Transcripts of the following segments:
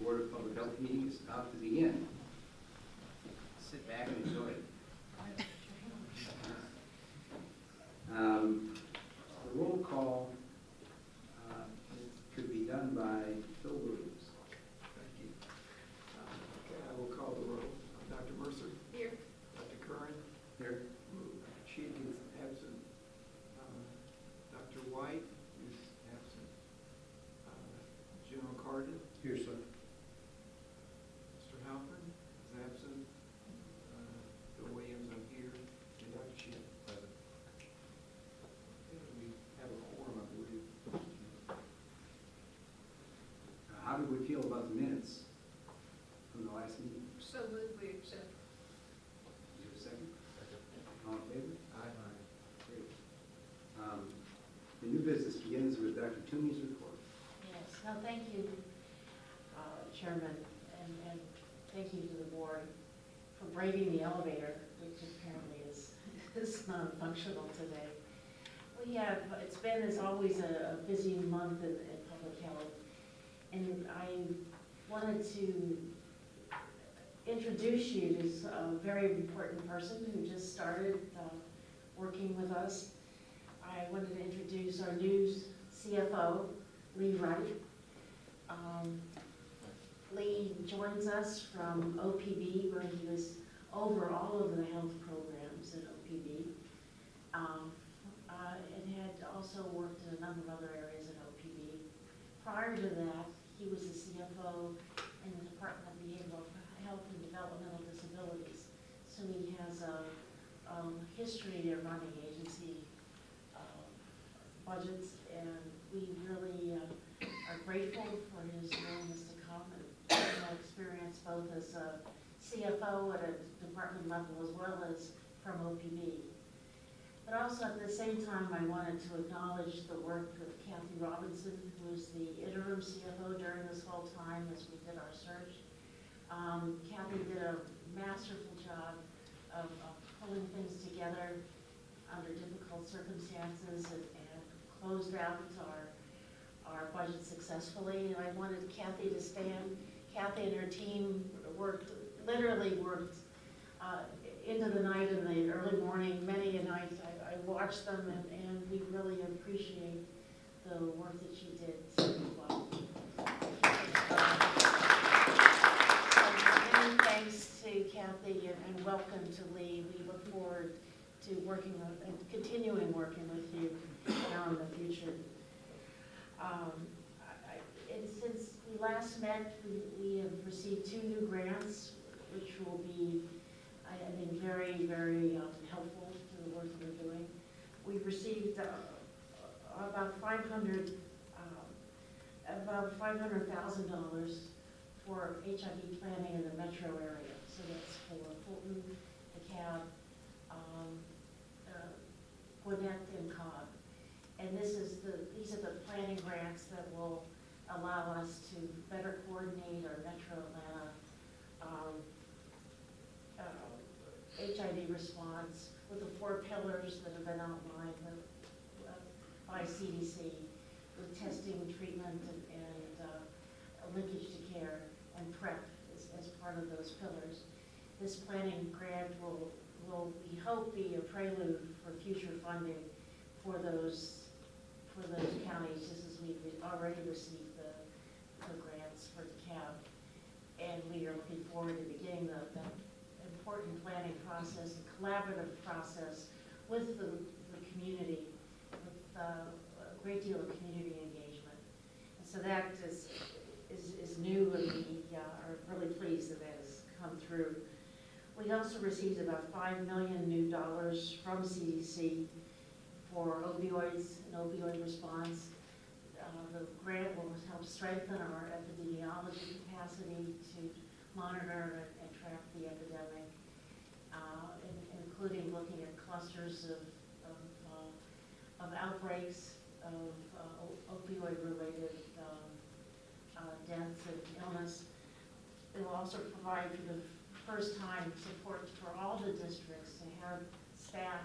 Board of Public Health meeting is about to begin. Sit back and enjoy it. The roll call could be done by Phil Williams. Thank you. Okay, I will call the roll. Dr. Mercer? Here. Dr. Curran? Here. Sheik is absent. Dr. White is absent. General Carden? Here, sir. Mr. Halpern is absent. Bill Williams, I'm here. And Dr. Sheik present. Okay, we have a quorum, I believe. How do we feel about the minutes from the last meeting? So moved, we accept. Is there a second? All in favor? Aye. Great. The new business begins with Dr. Toomey's report. Yes, no, thank you, Chairman, and thank you to the board for braving the elevator, which apparently is non-functional today. We have, it's been, as always, a busy month in public health, and I wanted to introduce you to a very important person who just started working with us. I wanted to introduce our new CFO, Lee Wright. Lee joins us from OPB, where he was over all of the health programs at OPB, and had also worked in a number of other areas at OPB. Prior to that, he was the CFO in the Department of Behavioral Health and Developmental Disabilities. So he has a history of running agency budgets, and we really are grateful for his willingness to come and that experience both as a CFO at a department level as well as from OPB. But also at the same time, I wanted to acknowledge the work of Kathy Robinson, who was the interim CFO during this whole time as we did our search. Kathy did a masterful job of pulling things together under difficult circumstances and closed out our budget successfully. And I wanted Kathy to stand. Kathy and her team literally worked into the night and the early morning, many a night. I watched them, and we really appreciate the work that she did. So, many thanks to Kathy, and welcome to Lee. We look forward to working and continuing working with you now in the future. And since we last met, we have received 2 new grants, which will be, I think, very, very helpful to the work that we're doing. We've received about $500,000 for HIV planning in the metro area. So that's for Fulton, DeKalb, Gwinnett, and Cobb. And these are the planning grants that will allow us to better coordinate our metro Atlanta HIV response with the 4 pillars that have been outlined by CDC, with testing, treatment, and linkage to care, and PrEP as part of those pillars. This planning grant will, we hope, be a prelude for future funding for those counties, just as we've already received the grants for DeKalb. And we are looking forward to beginning the important planning process, and collaborative process with the community, with a great deal of community engagement. And so that is new, and we are really pleased that has come through. We also received about $5 million new from CDC for opioids and opioid response. The grant will help strengthen our epidemiology capacity to monitor and track the epidemic, including looking at clusters of outbreaks of opioid-related deaths and illness. It will also provide, for the first time, support for all the districts to have staff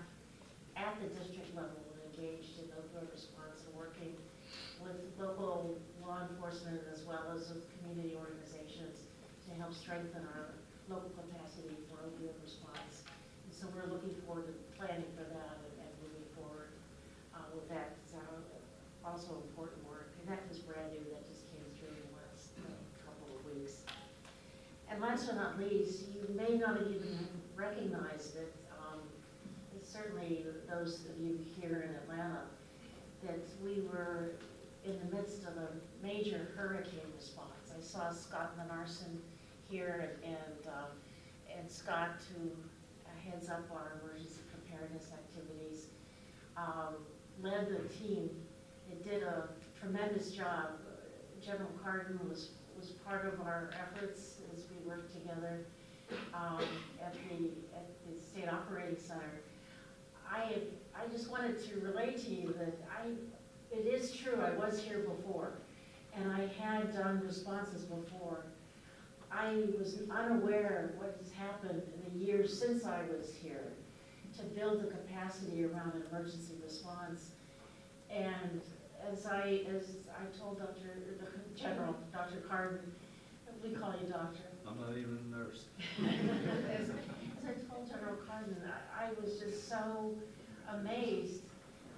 at the district level engaged in opioid response and working with local law enforcement as well as with community organizations to help strengthen our local capacity for opioid response. And so we're looking forward to planning for that and moving forward with that. It's also important work, and that was brand new, that just came through in the last couple of weeks. And last but not least, you may not have even recognized it, certainly those of you here in Atlanta, that we were in the midst of a major hurricane response. I saw Scott Menarson here, and Scott, who heads up our emergency preparedness activities, led the team. It did a tremendous job. General Cardin was part of our efforts as we worked together at the State Operating Center. I just wanted to relate to you that it is true, I was here before, and I had done responses before. I was unaware of what has happened in the years since I was here to build the capacity around an emergency response. And as I told Dr. Cardin, we call you doctor. I'm not even a nurse. As I told General Cardin, I was just so amazed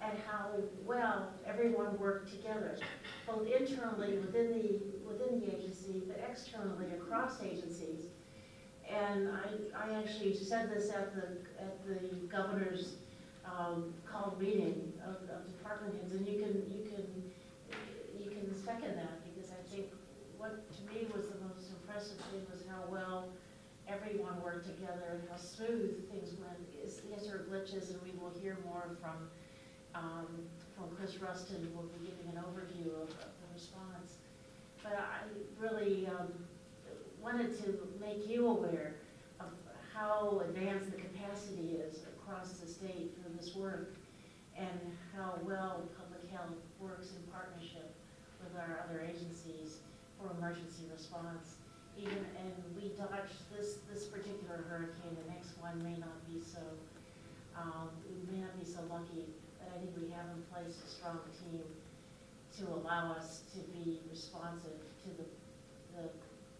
at how well everyone worked together, both internally within the agency, but externally across agencies. And I actually said this at the governor's called meeting of department heads, and you can second that, because I think what to me was the most impressive thing was how well everyone worked together and how smooth things went. Yes, there are glitches, and we will hear more from Chris Rustin, who will be giving an overview of the response. But I really wanted to make you aware of how advanced the capacity is across the state for this work, and how well public health works in partnership with our other agencies for emergency response. And we dodged this particular hurricane. The next one may not be so. We may not be so lucky, but I think we have in place a strong team to allow us to be responsive to the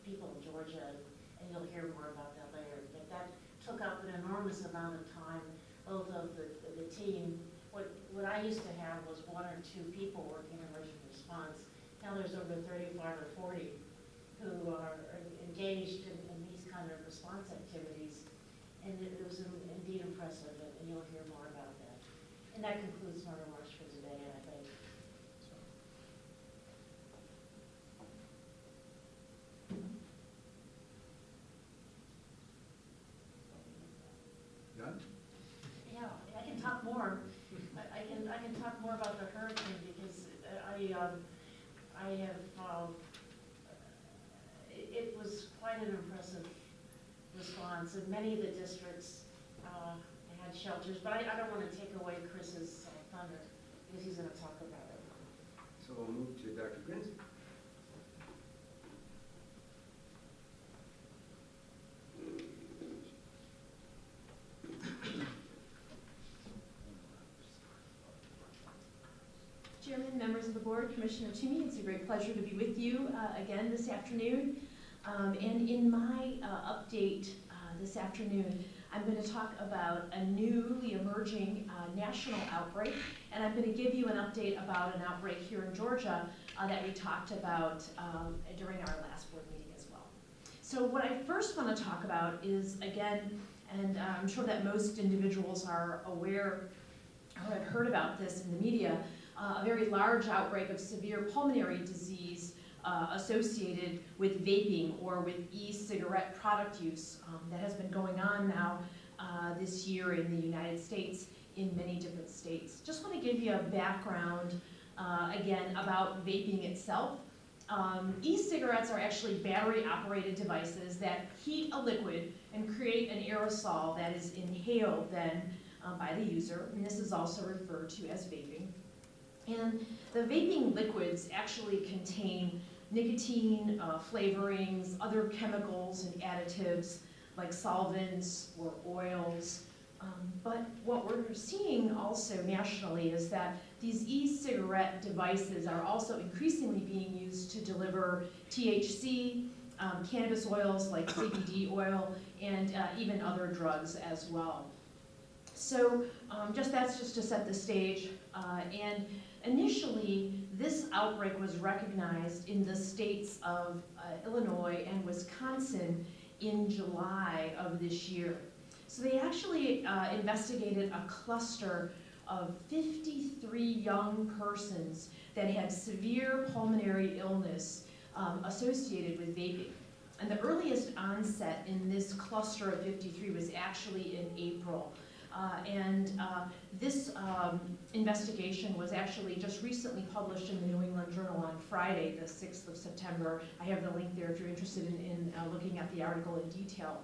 people of Georgia, and you'll hear more about that later. But that took up an enormous amount of time, both of the team. What I used to have was 1 or 2 people working in emergency response. Now there's over 35 or 40 who are engaged in these kind of response activities. And it was indeed impressive, and you'll hear more about that. And that concludes my remarks for today, and I thank you. Done? Yeah, I can talk more. I can talk more about the hurricane, because I have, it was quite an impressive response, and many of the districts had shelters, but I don't want to take away Chris's thunder, because he's going to talk about it. So we'll move to Dr. Grinz. Chairman, members of the board, Commissioner Toomey, it's a great pleasure to be with you again this afternoon. And in my update this afternoon, I'm going to talk about a newly emerging national outbreak, and I'm going to give you an update about an outbreak here in Georgia that we talked about during our last board meeting as well. So what I first want to talk about is, again, and I'm sure that most individuals are aware or have heard about this in the media, a very large outbreak of severe pulmonary disease associated with vaping or with e-cigarette product use that has been going on now this year in the United States in many different states. Just want to give you a background again about vaping itself. E-cigarettes are actually battery-operated devices that heat a liquid and create an aerosol that is inhaled then by the user, and this is also referred to as vaping. And the vaping liquids actually contain nicotine, flavorings, other chemicals and additives like solvents or oils. But what we're seeing also nationally is that these e-cigarette devices are also increasingly being used to deliver THC cannabis oils like CBD oil, and even other drugs as well. So that's just to set the stage. And initially, this outbreak was recognized in the states of Illinois and Wisconsin in July of this year. So they actually investigated a cluster of 53 young persons that had severe pulmonary illness associated with vaping. And the earliest onset in this cluster of 53 was actually in April. This investigation was actually just recently published in the New England Journal on Friday, the 6th of September. I have the link there if you're interested in looking at the article in detail.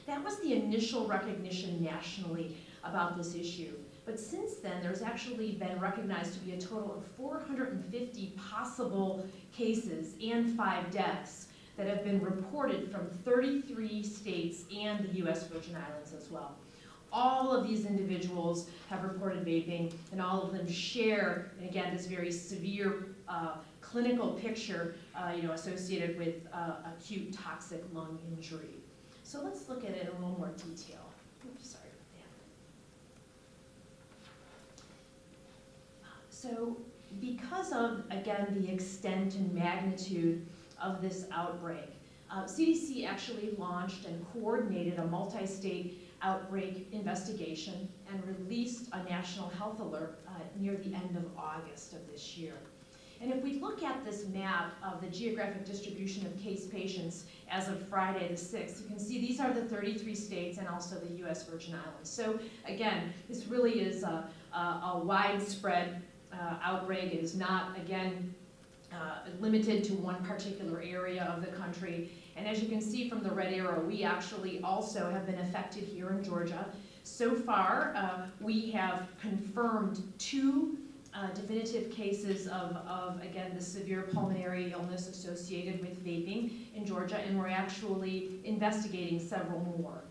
That was the initial recognition nationally about this issue. But since then, there's actually been recognized to be a total of 450 possible cases and 5 deaths that have been reported from 33 states and the U.S. Virgin Islands as well. All of these individuals have reported vaping, and all of them share, and again, this very severe clinical picture associated with acute toxic lung injury. So let's look at it in a little more detail. Oops, sorry about that. So because of, again, the extent and magnitude of this outbreak, CDC actually launched and coordinated a multi-state outbreak investigation and released a national health alert near the end of August of this year. And if we look at this map of the geographic distribution of case patients as of Friday the 6th, you can see these are the 33 states and also the U.S. Virgin Islands. So again, this really is a widespread outbreak. It is not, again, limited to one particular area of the country. And as you can see from the red arrow, we actually also have been affected here in Georgia. So far, we have confirmed 2 definitive cases of, again, the severe pulmonary illness associated with vaping in Georgia, and we're actually investigating several more.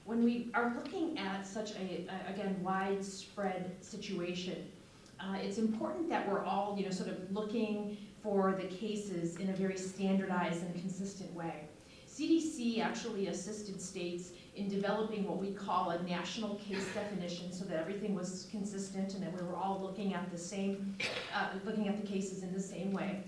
When we are looking at such a, again, widespread situation, it's important that we're all, sort of looking for the cases in a very standardized and consistent way. CDC actually assisted states in developing what we call a national case definition so that everything was consistent and that we were all looking at the same, looking at the cases in the same way.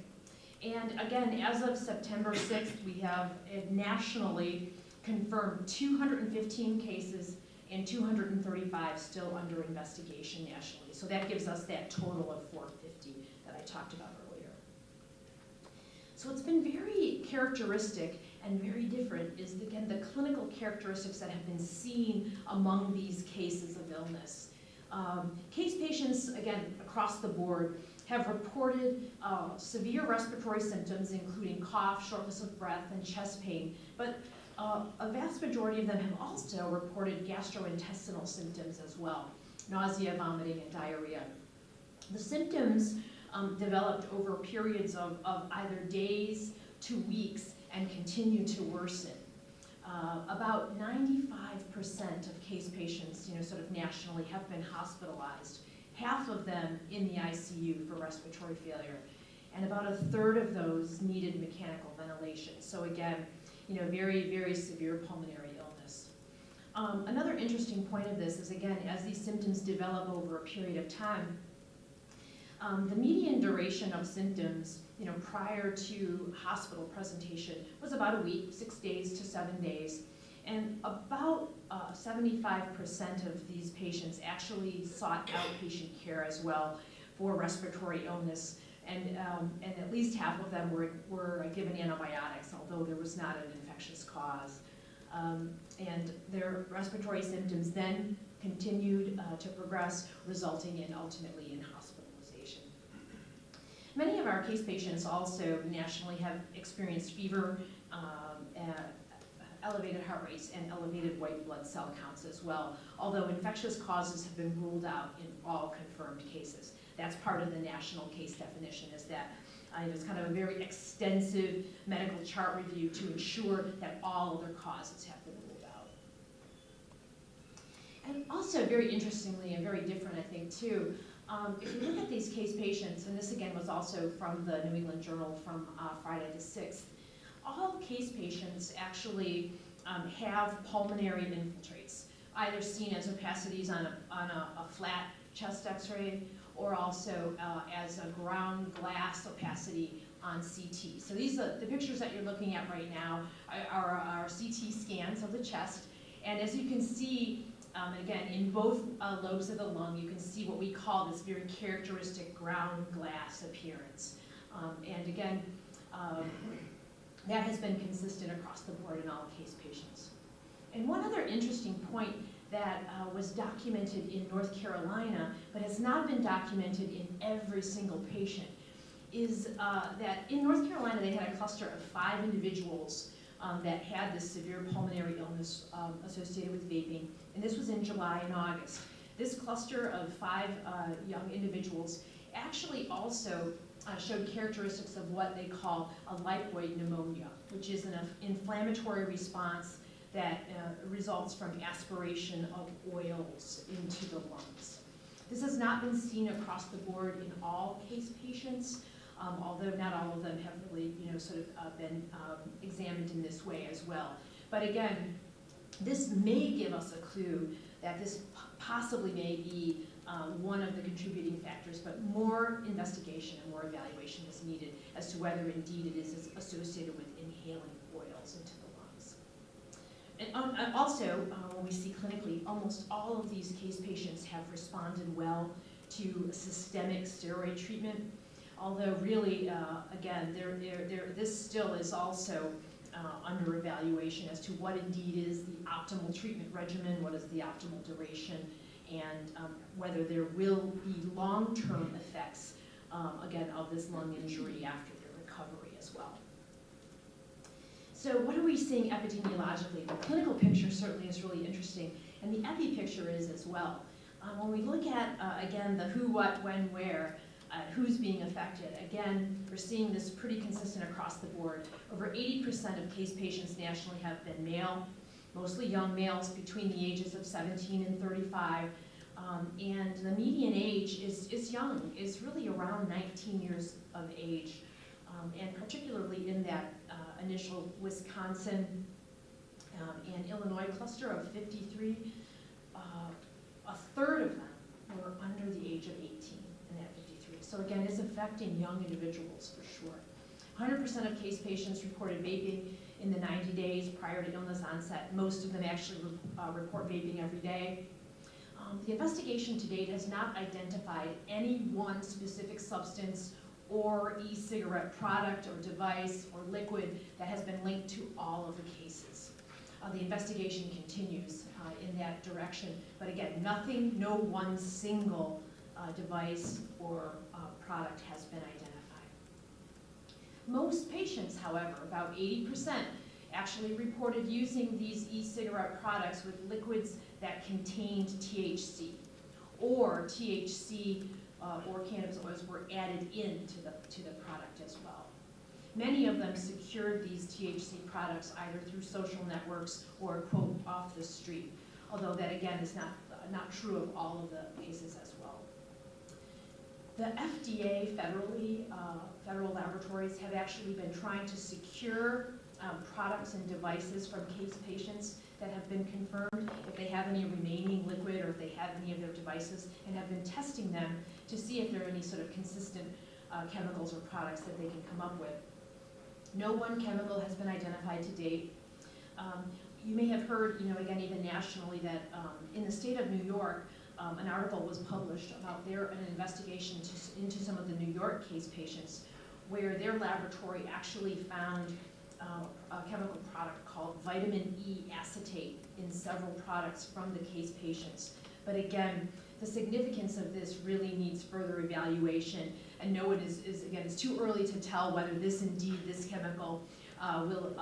And again, as of September 6th, we have nationally confirmed 215 cases and 235 still under investigation nationally. So that gives us that total of 450 that I talked about earlier. So what's been very characteristic and very different is, again, the clinical characteristics that have been seen among these cases of illness. Case patients, again, across the board, have reported severe respiratory symptoms, including cough, shortness of breath, and chest pain. But a vast majority of them have also reported gastrointestinal symptoms as well, nausea, vomiting, and diarrhea. The symptoms developed over periods of either days to weeks and continue to worsen. About 95% of case patients, sort of nationally, have been hospitalized, half of them in the ICU for respiratory failure, and about a third of those needed mechanical ventilation. So again, very, very severe pulmonary illness. Another interesting point of this is, again, as these symptoms develop over a period of time, the median duration of symptoms, prior to hospital presentation was about a week, 6 days to 7 days. And about 75% of these patients actually sought outpatient care as well for respiratory illness. And at least half of them were given antibiotics, although there was not an infectious cause. And their respiratory symptoms then continued to progress, resulting in ultimately in hospitalization. Many of our case patients also nationally have experienced fever, elevated heart rates, and elevated white blood cell counts as well, although infectious causes have been ruled out in all confirmed cases. That's part of the national case definition, is that it's kind of a very extensive medical chart review to ensure that all other causes have been ruled out. And also, very interestingly and very different, I think, too, If you look at these case patients, and this again was also from the New England Journal from Friday the 6th, all case patients actually have pulmonary infiltrates, either seen as opacities on a flat chest x-ray or also as a ground glass opacity on CT. So these are the pictures that you're looking at right now are CT scans of the chest. And as you can see, again, in both lobes of the lung, you can see what we call this very characteristic ground glass appearance. And again, that has been consistent across the board in all case patients. And one other interesting point that was documented in North Carolina, but has not been documented in every single patient, is that in North Carolina they had a cluster of 5 individuals that had this severe pulmonary illness associated with vaping, and this was in July and August. This cluster of 5 young individuals actually also showed characteristics of what they call a lipoid pneumonia, which is an inflammatory response that results from aspiration of oils into the lungs. This has not been seen across the board in all case patients, although not all of them have really, been examined in this way as well. But again, this may give us a clue that this possibly may be one of the contributing factors, but more investigation and more evaluation is needed as to whether indeed it is associated with inhaling oils into the lungs. And also, when we see clinically, almost all of these case patients have responded well to systemic steroid treatment, although really, again, this still is also under evaluation as to what indeed is the optimal treatment regimen, what is the optimal duration, and whether there will be long-term effects, again, of this lung injury after their recovery as well. So what are we seeing epidemiologically? The clinical picture certainly is really interesting, and the epi picture is as well. When we look at, again, the who, what, when, where, who's being affected, again, we're seeing this pretty consistent across the board. Over 80% of case patients nationally have been male, mostly young males between the ages of 17 and 35. And the median age is young, is really around 19 years of age. And particularly in that initial Wisconsin and Illinois cluster of 53, a third of them were under the age of 18 in that 53. So again, it's affecting young individuals for sure. 100% of case patients reported vaping in the 90 days prior to illness onset. Most of them actually report vaping every day. The investigation to date has not identified any one specific substance or e-cigarette product or device or liquid that has been linked to all of the cases. The investigation continues in that direction, but again, no one single device or product has been identified. Most patients, however, about 80%, actually reported using these e-cigarette products with liquids that contained THC, or THC or cannabis oils were added into the product as well. Many of them secured these THC products either through social networks or, quote, off the street, although that again is not true of all of the cases as well. The FDA federal laboratories have actually been trying to secure products and devices from case patients that have been confirmed, if they have any remaining liquid or if they have any of their devices, and have been testing them to see if there are any sort of consistent chemicals or products that they can come up with. No one chemical has been identified to date. You may have heard, again, even nationally, that in the state of New York, an article was published about an investigation into some of the New York case patients, where their laboratory actually found a chemical product called vitamin E acetate in several products from the case patients. But again, the significance of this really needs further evaluation, and no one again, it's too early to tell whether this chemical will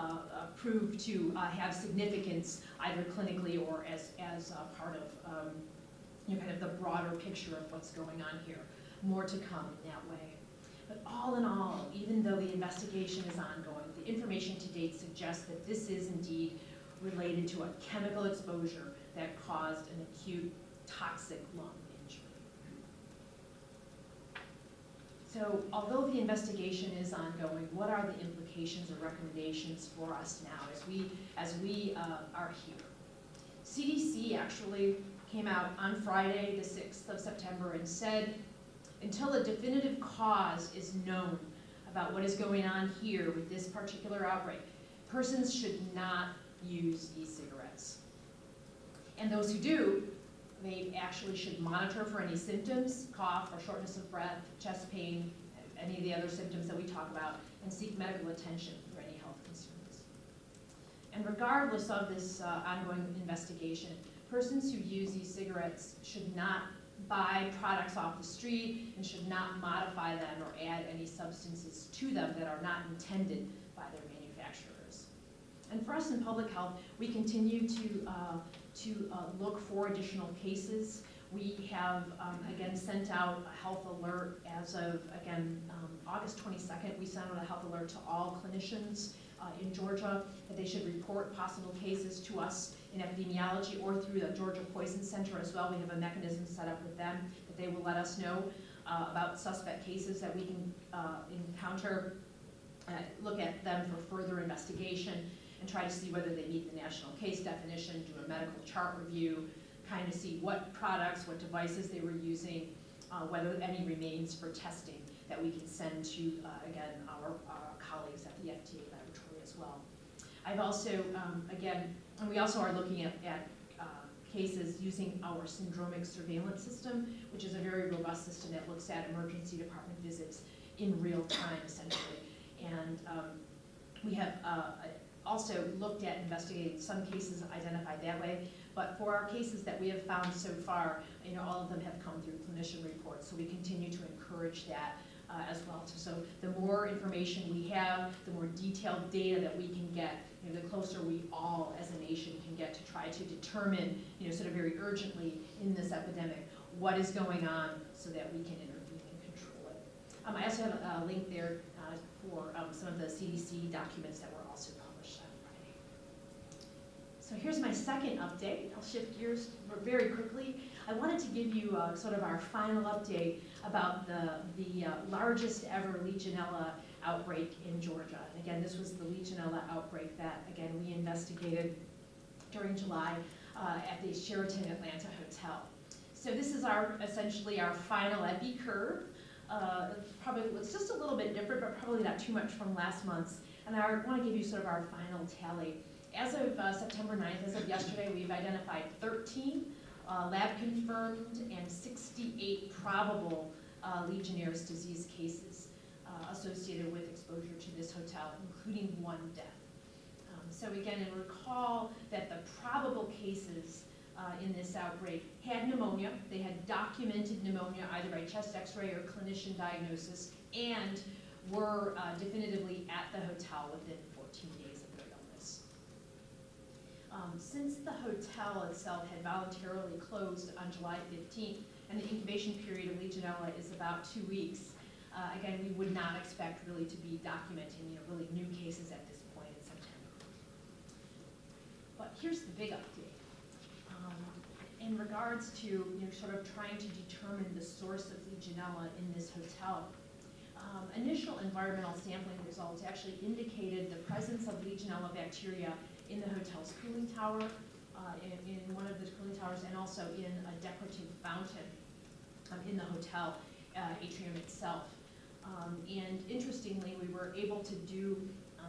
prove to have significance either clinically or as part of kind of the broader picture of what's going on here. More to come in that way. But all in all, even though the investigation is ongoing, the information to date suggests that this is indeed related to a chemical exposure that caused an acute toxic lung injury. So although the investigation is ongoing, what are the implications or recommendations for us now as we are here? CDC actually came out on Friday, the 6th of September, and said, until a definitive cause is known about what is going on here with this particular outbreak, persons should not use e-cigarettes. And those who do, they actually should monitor for any symptoms, cough or shortness of breath, chest pain, any of the other symptoms that we talk about, and seek medical attention for any health concerns. And regardless of this ongoing investigation, persons who use e-cigarettes should not buy products off the street and should not modify them or add any substances to them that are not intended by their manufacturers. And for us in public health, we continue to look for additional cases. We have, again, sent out a health alert as of, again, August 22nd. We sent out a health alert to all clinicians in Georgia that they should report possible cases to us in epidemiology or through the Georgia Poison Center as well. We have a mechanism set up with them that they will let us know about suspect cases that we can encounter, look at them for further investigation, and try to see whether they meet the national case definition, do a medical chart review, kind of see what products, what devices they were using, whether any remains for testing that we can send to, again, our colleagues at the FDA laboratory as well. I've also, again, and we also are looking at cases using our syndromic surveillance system, which is a very robust system that looks at emergency department visits in real time, essentially. And we have also looked at investigating some cases identified that way, but for our cases that we have found so far, all of them have come through clinician reports, so we continue to encourage that as well. So the more information we have, the more detailed data that we can get, the closer we all as a nation can get to try to determine, sort of very urgently in this epidemic, what is going on so that we can intervene and control it. I also have a link there for some of the CDC documents that were also published on Friday. So here's my second update. I'll shift gears very quickly. I wanted to give you sort of our final update about the largest ever Legionella outbreak in Georgia. And again, this was the Legionella outbreak that, again, we investigated during July at the Sheraton Atlanta Hotel. So this is essentially our final epi curve. Probably it's just a little bit different, but probably not too much from last month's. And I want to give you sort of our final tally. As of September 9th, as of yesterday, we've identified 13 lab confirmed and 68 probable Legionnaire's disease cases associated with exposure to this hotel, including one death. So again, and recall that the probable cases in this outbreak had pneumonia. They had documented pneumonia either by chest x-ray or clinician diagnosis, and were definitively at the hotel within 14 days of their illness. Since the hotel itself had voluntarily closed on July 15th, and the incubation period of Legionella is about 2 weeks, again, we would not expect really to be documenting really new cases at this point in September. But here's the big update. In regards to sort of trying to determine the source of Legionella in this hotel, initial environmental sampling results actually indicated the presence of Legionella bacteria in the hotel's cooling tower, in one of the cooling towers, and also in a decorative fountain in the hotel atrium itself. And interestingly, we were able to do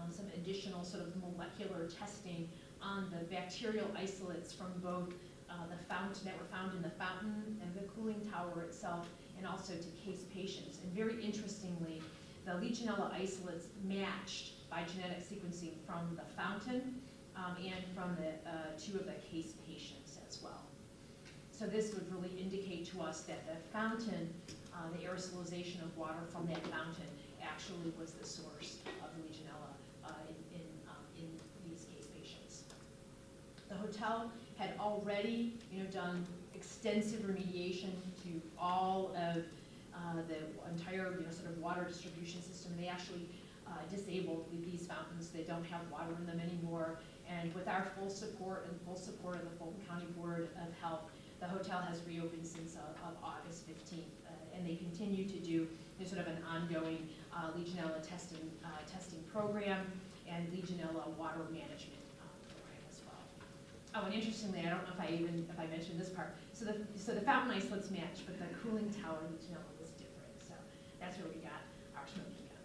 some additional sort of molecular testing on the bacterial isolates from both the fountain that were found in the fountain and the cooling tower itself, and also to case patients. And very interestingly, the Legionella isolates matched by genetic sequencing from the fountain and from the 2 of the case patients as well. So this would really indicate to us that the fountain, the aerosolization of water from that fountain, actually was the source of Legionella in these case patients. The hotel had already, done extensive remediation to all of the entire, sort of water distribution system. They actually disabled these fountains. They don't have water in them anymore. And with our full support and full support of the Fulton County Board of Health, the hotel has reopened since of August 15th and they continue to do sort of an ongoing Legionella testing program and Legionella water management program as well. Oh, and interestingly, I don't know if I mentioned this part. So the fountain isolates match, but the cooling tower Legionella was different. So that's where we got our smoky gun.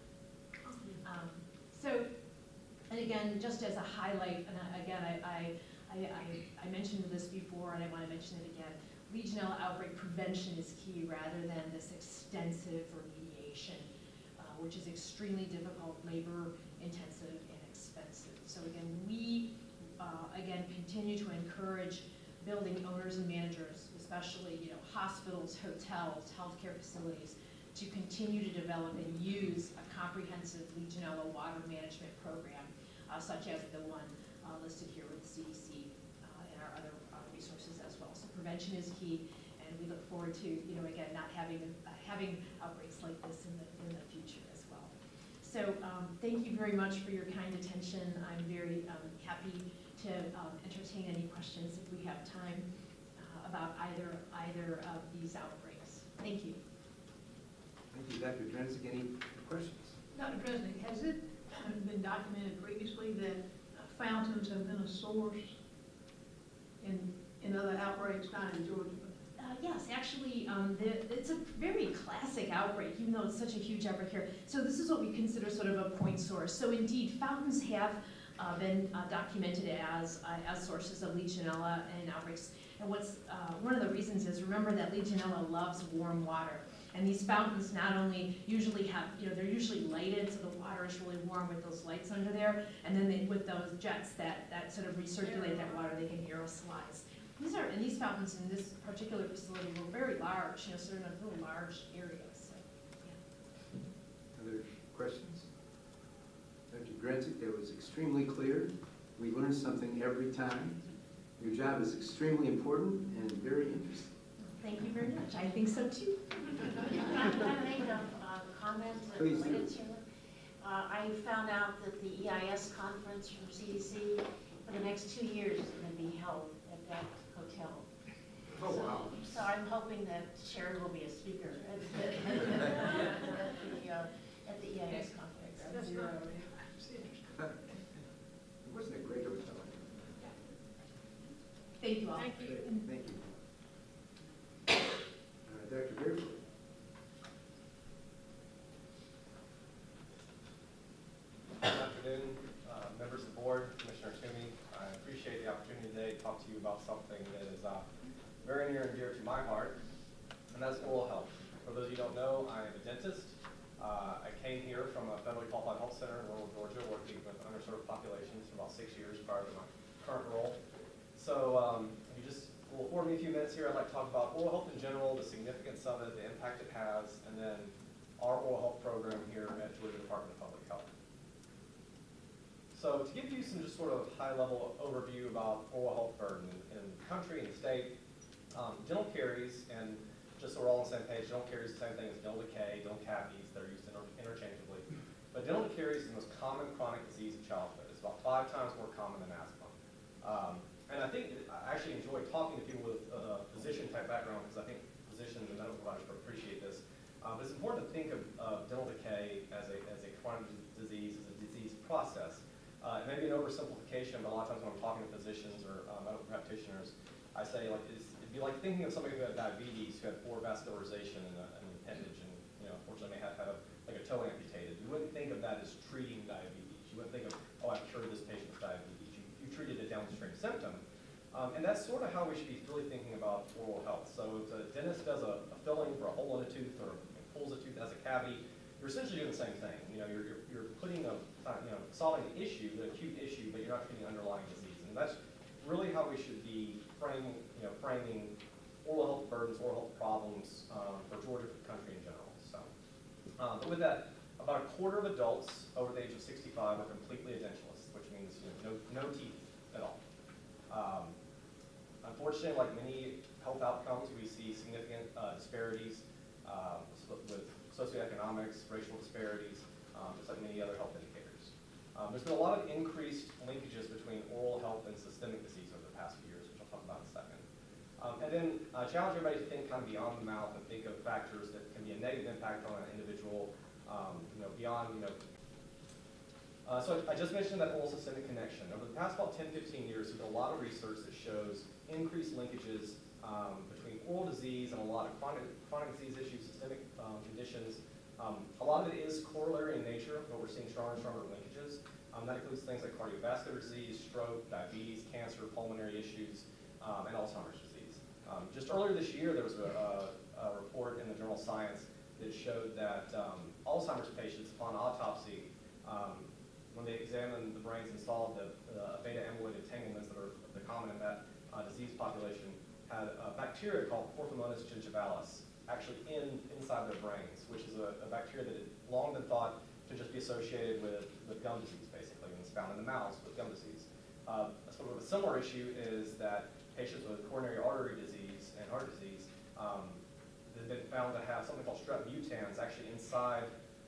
And again, just as a highlight, and again, I mentioned this before, and I want to mention it again. Legionella outbreak prevention is key rather than this extensive remediation, which is extremely difficult, labor-intensive, and expensive. So again, we continue to encourage building owners and managers, especially hospitals, hotels, healthcare facilities, to continue to develop and use a comprehensive Legionella water management program, such as the one listed here with the CDC and our other resources as well. So prevention is key, and we look forward to, again, not having outbreaks like this in the future as well. So thank you very much for your kind attention. I'm very happy to entertain any questions if we have time about either of these outbreaks. Thank you. Thank you, Dr. Drensick. Any questions? Dr. President, has it been documented previously that fountains have been a source in other outbreaks, not in Georgia? Yes, actually, it's a very classic outbreak, even though it's such a huge outbreak here. So this is what we consider sort of a point source. So indeed, fountains have been documented as sources of Legionella and outbreaks. And what's one of the reasons is, remember that Legionella loves warm water. And these fountains not only usually have, they're usually lighted, so the water is really warm with those lights under there, and then with those jets that sort of recirculate that water, they can aerosolize. These fountains in this particular facility were very large, sort of in a really large area. So, yeah. Other questions? Dr. Drensick, that was extremely clear. We learn something every time. Your job is extremely important and very interesting. Thank you very much. I think so too. Can I make a comment Please related do. to it? I found out that the EIS conference from CDC for the next 2 years is going to be held at that hotel. Oh, wow. So I'm hoping that Sherry will be a speaker at the EIS conference. Wasn't it a great hotel? Thank you all. Thank you. Thank you. Dr. Barefoot. Good afternoon, members of the board, Commissioner Toomey. I appreciate the opportunity today to talk to you about something that is very near and dear to my heart, and that's oral health. For those of you who don't know, I am a dentist. I came here from a federally qualified health center in rural Georgia, working with underserved populations for about 6 years prior to my current role. So if you just will afford me a few minutes here, I'd like to talk about oral health in general, the significance of it, the impact it has, and then our oral health program here at Georgia Department of Public Health. So to give you some just sort of high-level overview about oral health burden in the country and the state, dental caries, and just so we're all on the same page, dental caries is the same thing as dental decay, dental cavities, they're used interchangeably. But dental caries is the most common chronic disease of childhood. It's about 5 times more common than asthma. And I think I actually enjoy talking to people with a physician-type background because I think physicians and medical providers appreciate this. But it's important to think of dental decay as a chronic disease, as a disease process. It may be an oversimplification, but a lot of times when I'm talking to physicians or medical practitioners, I say it'd be like thinking of somebody who had diabetes, who had poor vascularization in an appendage, and unfortunately may have had a toe amputated. You wouldn't think of that as treating diabetes. You wouldn't think of, oh, I've cured this patient's diabetes. You treated a downstream symptom. And that's sort of how we should be really thinking about oral health. So if a dentist does a filling for a hole in a tooth or pulls a tooth as a cavity, you're essentially doing the same thing. You're putting solving the issue, the acute issue, but you're not treating the underlying disease. And that's really how we should be framing oral health burdens, oral health problems for Georgia, for the country in general. So, but with that, about a quarter of adults over the age of 65 are completely edentulous, which means no teeth at all. Unfortunately, like many health outcomes, we see significant disparities with socioeconomics, racial disparities, just like many other health indicators. There's been a lot of increased linkages between oral health and systemic disease over the past few years, which I'll talk about in a second. And then challenge everybody to think kind of beyond the mouth and think of factors that can be a negative impact on an individual, beyond, so I just mentioned that oral systemic connection. Over the past about 10, 15 years, there's been a lot of research that shows increased linkages between oral disease and a lot of chronic disease issues, systemic conditions. A lot of it is corollary in nature, but we're seeing stronger and stronger linkages. That includes things like cardiovascular disease, stroke, diabetes, cancer, pulmonary issues, and Alzheimer's disease. Just earlier this year, there was a report in the journal Science that showed that Alzheimer's patients, upon autopsy, when they examined the brains and saw the beta amyloid entanglements that are common in that disease population, had a bacteria called Porphyromonas gingivalis actually inside their brains, which is a bacteria that had long been thought to just be associated with gum disease, basically, and it's found in the mouths with gum disease. Sort of a similar issue is that patients with coronary artery disease and heart disease have been found to have something called strep mutans actually inside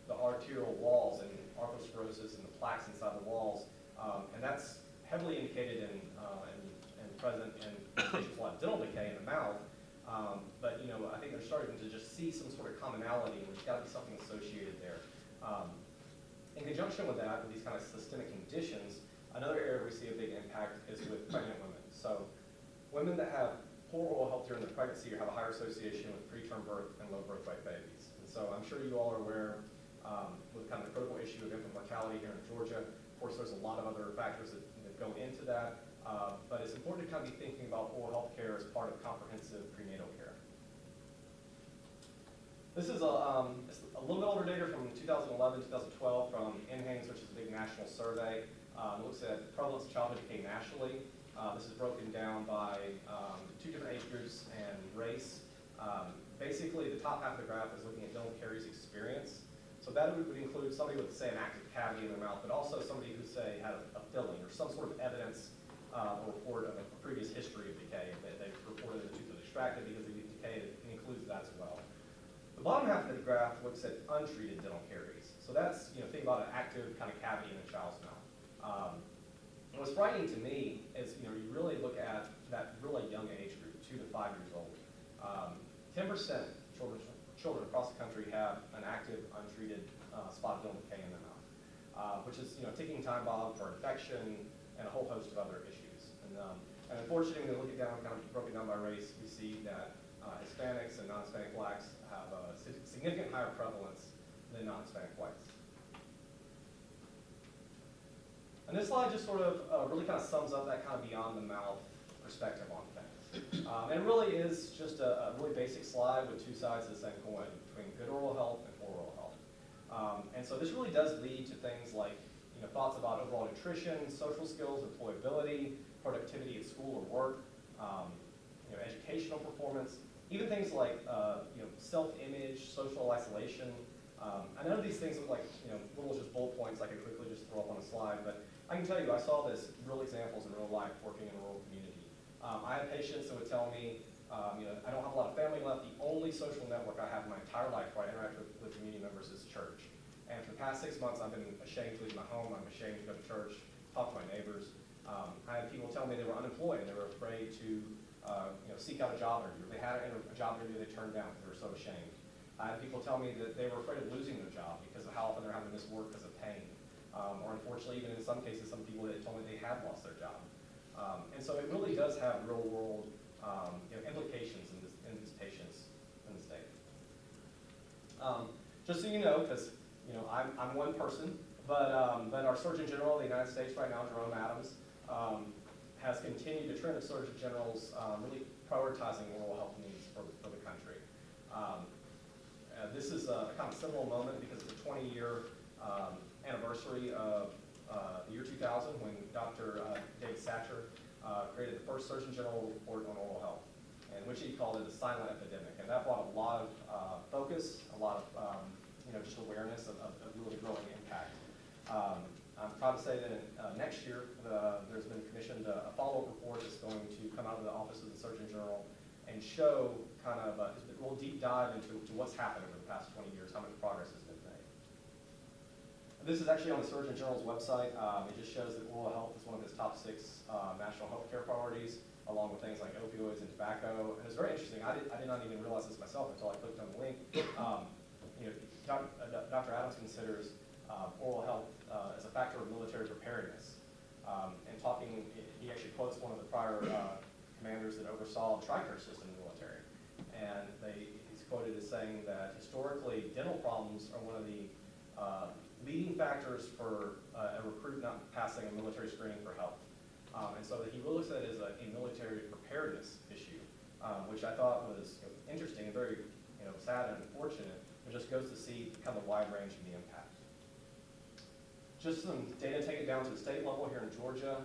the arterial walls and arthrosclerosis and the plaques inside the walls, and that's heavily indicated and present in patients who have dental decay in the mouth. But I think they're starting to just see some sort of commonality, and there's got to be something associated there. In conjunction with that, with these kind of systemic conditions, another area we see a big impact is with pregnant women. So women that have poor oral health during their pregnancy have a higher association with preterm birth and low birth weight babies. And so I'm sure you all are aware with kind of the critical issue of infant mortality here in Georgia. Of course, there's a lot of other factors that go into that, but it's important to kind of be thinking about oral health care as part of comprehensive prenatal care. This is it's a little bit older data from 2011, 2012 from NHANES, which is a big national survey. It looks at prevalence of childhood decay nationally. This is broken down by 2 different age groups and race. Basically, the top half of the graph is looking at dental caries experience. So that would include somebody with, say, an active cavity in their mouth, but also somebody who, say, had a filling or some sort of evidence or report of a previous history of decay. They reported the tooth was extracted because of decay. It includes that as well. The bottom half of the graph looks at untreated dental caries. So that's, think about an active kind of cavity in a child's mouth. What's frightening to me is, you really look at that really young age group, 2 to 5 years old. 10% children across the country have an active, untreated spot dental decay in their mouth, which is, ticking time bomb for infection and a whole host of other issues. And unfortunately, when we look at down, kind of broken down by race, we see that Hispanics and non-Hispanic blacks have a significant higher prevalence than non-Hispanic whites. And this slide just sort of really kind of sums up that kind of beyond the mouth perspective on things. And it really is just a really basic slide with 2 sides of the same coin between good oral health and poor oral health. And so this really does lead to things like thoughts about overall nutrition, social skills, employability, productivity at school or work, educational performance, even things like self-image, social isolation. I know these things look like little just bullet points I could quickly just throw up on a slide, but I can tell you I saw this real examples in real life working in a rural community. I have patients that would tell me, I don't have a lot of family left. The only social network I have in my entire life where I interact with community members is church. And for the past 6 months, I've been ashamed to leave my home. I'm ashamed to go to church, talk to my neighbors. I had people tell me they were unemployed and they were afraid to seek out a job interview. If they had a job interview, they turned down because they were so ashamed. I had people tell me that they were afraid of losing their job because of how often they're having to miss work because of pain. Or unfortunately, even in some cases, some people that told me they had lost their job. And so it really does have real world implications in these patients in the state. Just so you know, because I'm one person, but our Surgeon General of the United States right now, Jerome Adams, has continued the trend of Surgeon Generals really prioritizing oral health needs for the country. This is a kind of seminal moment because it's a 20-year anniversary of the year 2000 when Dr. David Satcher created the first Surgeon General report on oral health, in which he called it a silent epidemic. And that brought a lot of focus, a lot of just awareness of really growing impact. I'm proud to say that next year there's been commissioned a follow-up report that's going to come out of the Office of the Surgeon General and show kind of a real deep dive into what's happened over the past 20 years, how much progress has been made. And This is actually on the Surgeon General's website. It just shows that oral health is one of his top 6 national healthcare priorities, along with things like opioids and tobacco. And it's very interesting. I did not even realize this myself until I clicked on the link. Dr. Adams considers oral health as a factor of military preparedness. And talking, he actually quotes one of the prior commanders that oversaw the TRICARE system in the military. And he's quoted as saying that historically, dental problems are one of the leading factors for a recruit not passing a military screening for health. And so he really looks at it as a military preparedness issue, which I thought was interesting and very sad and unfortunate. It just goes to see kind of the wide range of the impact. Just some data taken down to the state level here in Georgia.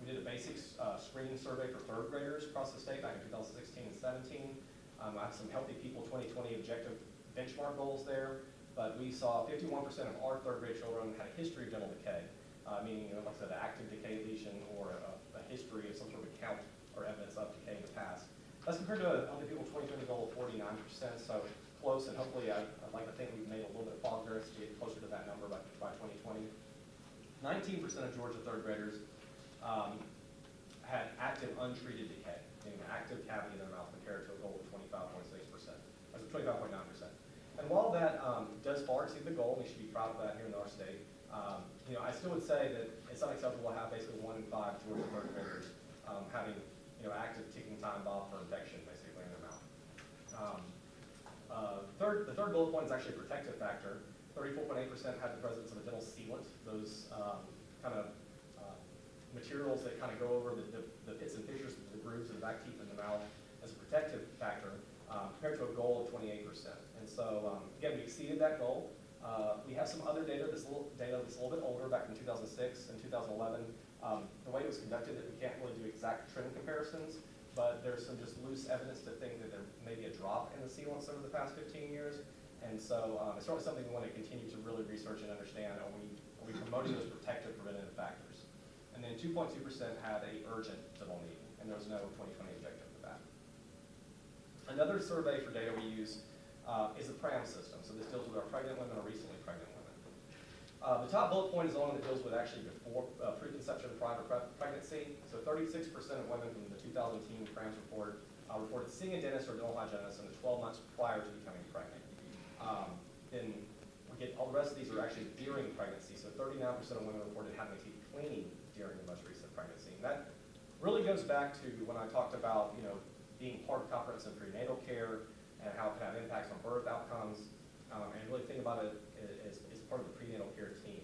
We did a basics screening survey for 3rd graders across the state back in 2016 and 17. I have some Healthy People 2020 objective benchmark goals there, but we saw 51% of our 3rd grade children had a history of dental decay, meaning, like I said, an active decay lesion or a history of some sort of account or evidence of decay in the past. That's compared to a Healthy People 2020 goal of 49%, so close, and hopefully I'd like to think we've made a little bit of progress to get closer to that number by 2020. 19% of Georgia 3rd graders had active untreated decay, meaning an active cavity in their mouth compared to a goal of 25.6%, or 25.9%. And while that does far exceed the goal, we should be proud of that here in our state, I still would say that it's unacceptable to have basically 1 in 5 Georgia 3rd graders having active ticking time bomb for infection basically in their mouth. The third bullet point is actually a protective factor. 34.8% had the presence of a dental sealant, those kind of materials that kind of go over the pits and fissures, the grooves of the back teeth in the mouth as a protective factor, compared to a goal of 28%. And so, again, we exceeded that goal. We have some other data that's a little bit older, back in 2006 and 2011. The way it was conducted, that we can't really do exact trend comparisons, but there's some just loose evidence to think that there may be a drop in the sealants over the past 15 years. And so it's certainly something we want to continue to really research and understand. Are we promoting those protective preventative factors? And then 2.2% had a urgent dental need, and there was no 2020 objective for that. Another survey for data we use is the PRAM system. So this deals with our pregnant women or recently pregnant women. The top bullet point is the one that deals with actually before preconception prior to pregnancy. So 36% of women from the 2010 PRAMS report reported seeing a dentist or dental hygienist in the 12 months prior to becoming pregnant. Then we get all the rest of these are actually during pregnancy. So 39% of women reported having a teeth cleaning during the most recent pregnancy. And that really goes back to when I talked about being part of comprehensive prenatal care and how it can have impacts on birth outcomes, and really think about it as part of the prenatal care team.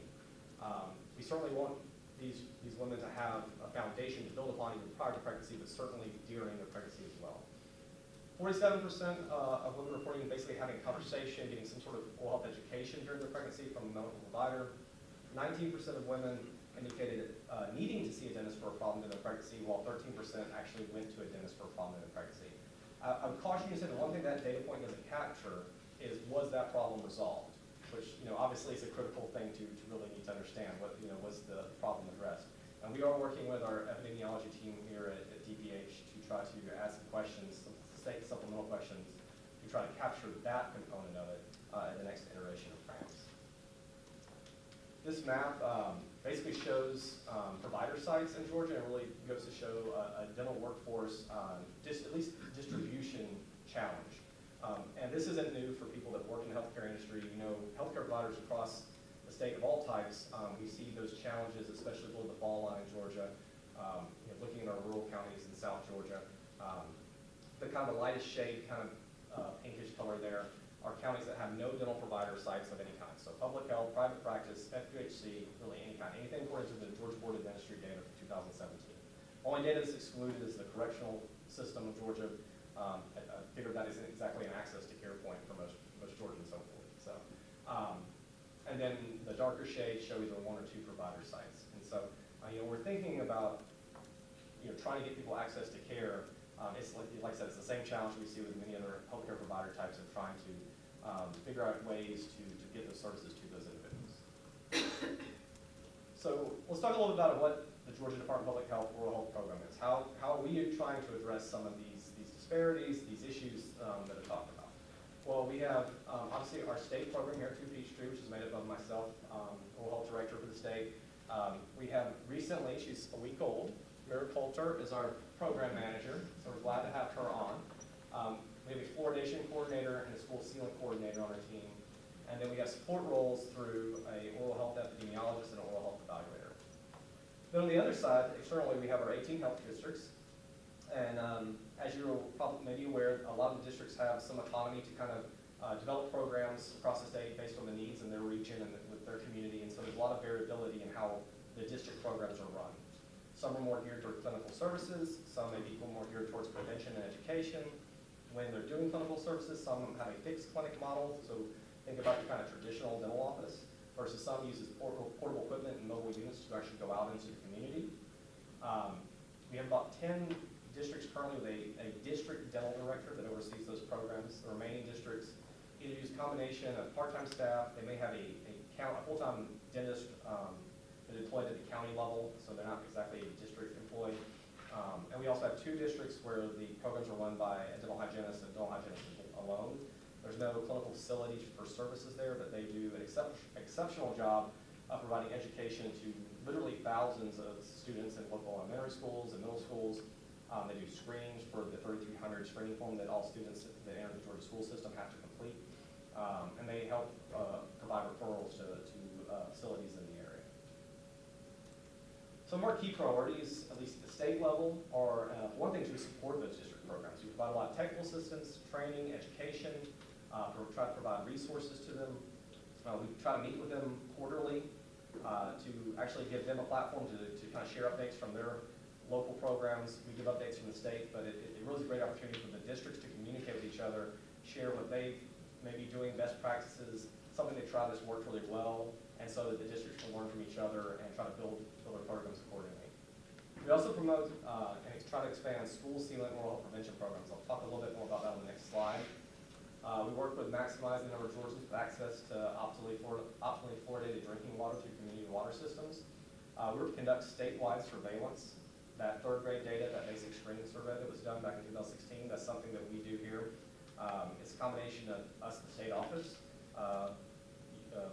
We certainly want these women to have a foundation to build upon even prior to pregnancy, but certainly during the pregnancy as well. 47% of women reporting basically having a conversation, getting some sort of oral health education during their pregnancy from a medical provider. 19% of women indicated needing to see a dentist for a problem in their pregnancy, while 13% actually went to a dentist for a problem in their pregnancy. I would caution you to say the one thing that data point doesn't capture is, was that problem resolved? Which obviously is a critical thing to really need to understand. What was the problem addressed? And we are working with our epidemiology team here at DPH to try to ask some questions, some supplemental questions, to try to capture that component of it in the next iteration of PRAMS. This map basically shows provider sites in Georgia, and really goes to show a dental workforce, at least distribution challenge. And this isn't new for people that work in the healthcare industry. Healthcare providers across the state of all types, we see those challenges, especially below the fall line in Georgia, looking at our rural counties in South Georgia. The kind of the lightest shade, kind of pinkish color there, are counties that have no dental provider sites of any kind. So public health, private practice, FQHC, really any kind, anything according to the Georgia Board of Dentistry data for 2017. Only data that's excluded is the correctional system of Georgia. I figured that isn't exactly an access to care point for most Georgians and so forth. So, and then the darker shades show either 1 or 2 provider sites. And so, we're thinking about trying to get people access to care. It's like I said, it's the same challenge we see with many other healthcare provider types of trying to figure out ways to get those services to those individuals. So let's talk a little bit about what the Georgia Department of Public Health Oral Health Program is. How are we trying to address some of these disparities, these issues that I talked about? Well, we have, obviously, our state program here at 2 Peachtree, which is made up of myself, oral health director for the state. We have recently, she's a week old, Mira Coulter is our program manager, so we're glad to have her on. We have a fluoridation coordinator and a school sealant coordinator on our team. And then we have support roles through a oral health epidemiologist and an oral health evaluator. Then on the other side, externally, we have our 18 health districts. And as you're probably maybe aware, a lot of the districts have some autonomy to kind of develop programs across the state based on the needs in their region and with their community. And so there's a lot of variability in how the district programs are run. Some are more geared toward clinical services, some may be more geared towards prevention and education. When they're doing clinical services, some have a fixed clinic model, so think about your kind of traditional dental office, versus some uses portable equipment and mobile units to actually go out into the community. We have about 10 districts currently with a district dental director that oversees those programs. The remaining districts either use a combination of part-time staff, they may have a full-time dentist that deployed at the county level, so they're not exactly a district employee. And we also have 2 districts where the programs are run by a dental hygienist and dental hygienist alone. There's no clinical facilities for services there, but they do an exceptional job of providing education to literally thousands of students in local elementary schools and middle schools. They do screenings for the 3,300 screening form that all students that enter the Georgia school system have to complete. And they help provide referrals to facilities in the area. Some of our key priorities, at least at the state level, are one thing to support those district programs. We provide a lot of technical assistance, training, education, try to provide resources to them. We try to meet with them quarterly to actually give them a platform to kind of share updates from their local programs. We give updates from the state, but it really is a great opportunity for the districts to communicate with each other, share what they may be doing, best practices, something they try that's worked really well, and so that the districts can learn from each other and try to build their programs accordingly. We also promote and try to expand school sealant and oral health prevention programs. I'll talk a little bit more about that on the next slide. We work with maximizing the number of Georgians with access to optimally fluoridated drinking water through community water systems. We conduct statewide surveillance. That 3rd grade data, that basic screening survey that was done back in 2016, that's something that we do here. It's a combination of us, the state office,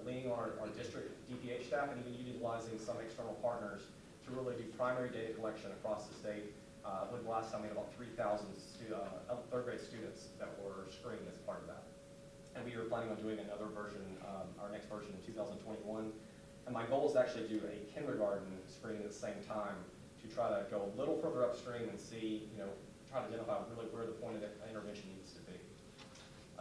leaning on our district DPH staff, and even utilizing some external partners to really do primary data collection across the state. I believe the last time we had about 3,000 3rd grade students that were screened as part of that. And we are planning on doing another version, our next version in 2021. And my goal is to actually do a kindergarten screening at the same time to try to go a little further upstream and see, try to identify really where the point of the intervention needs to be.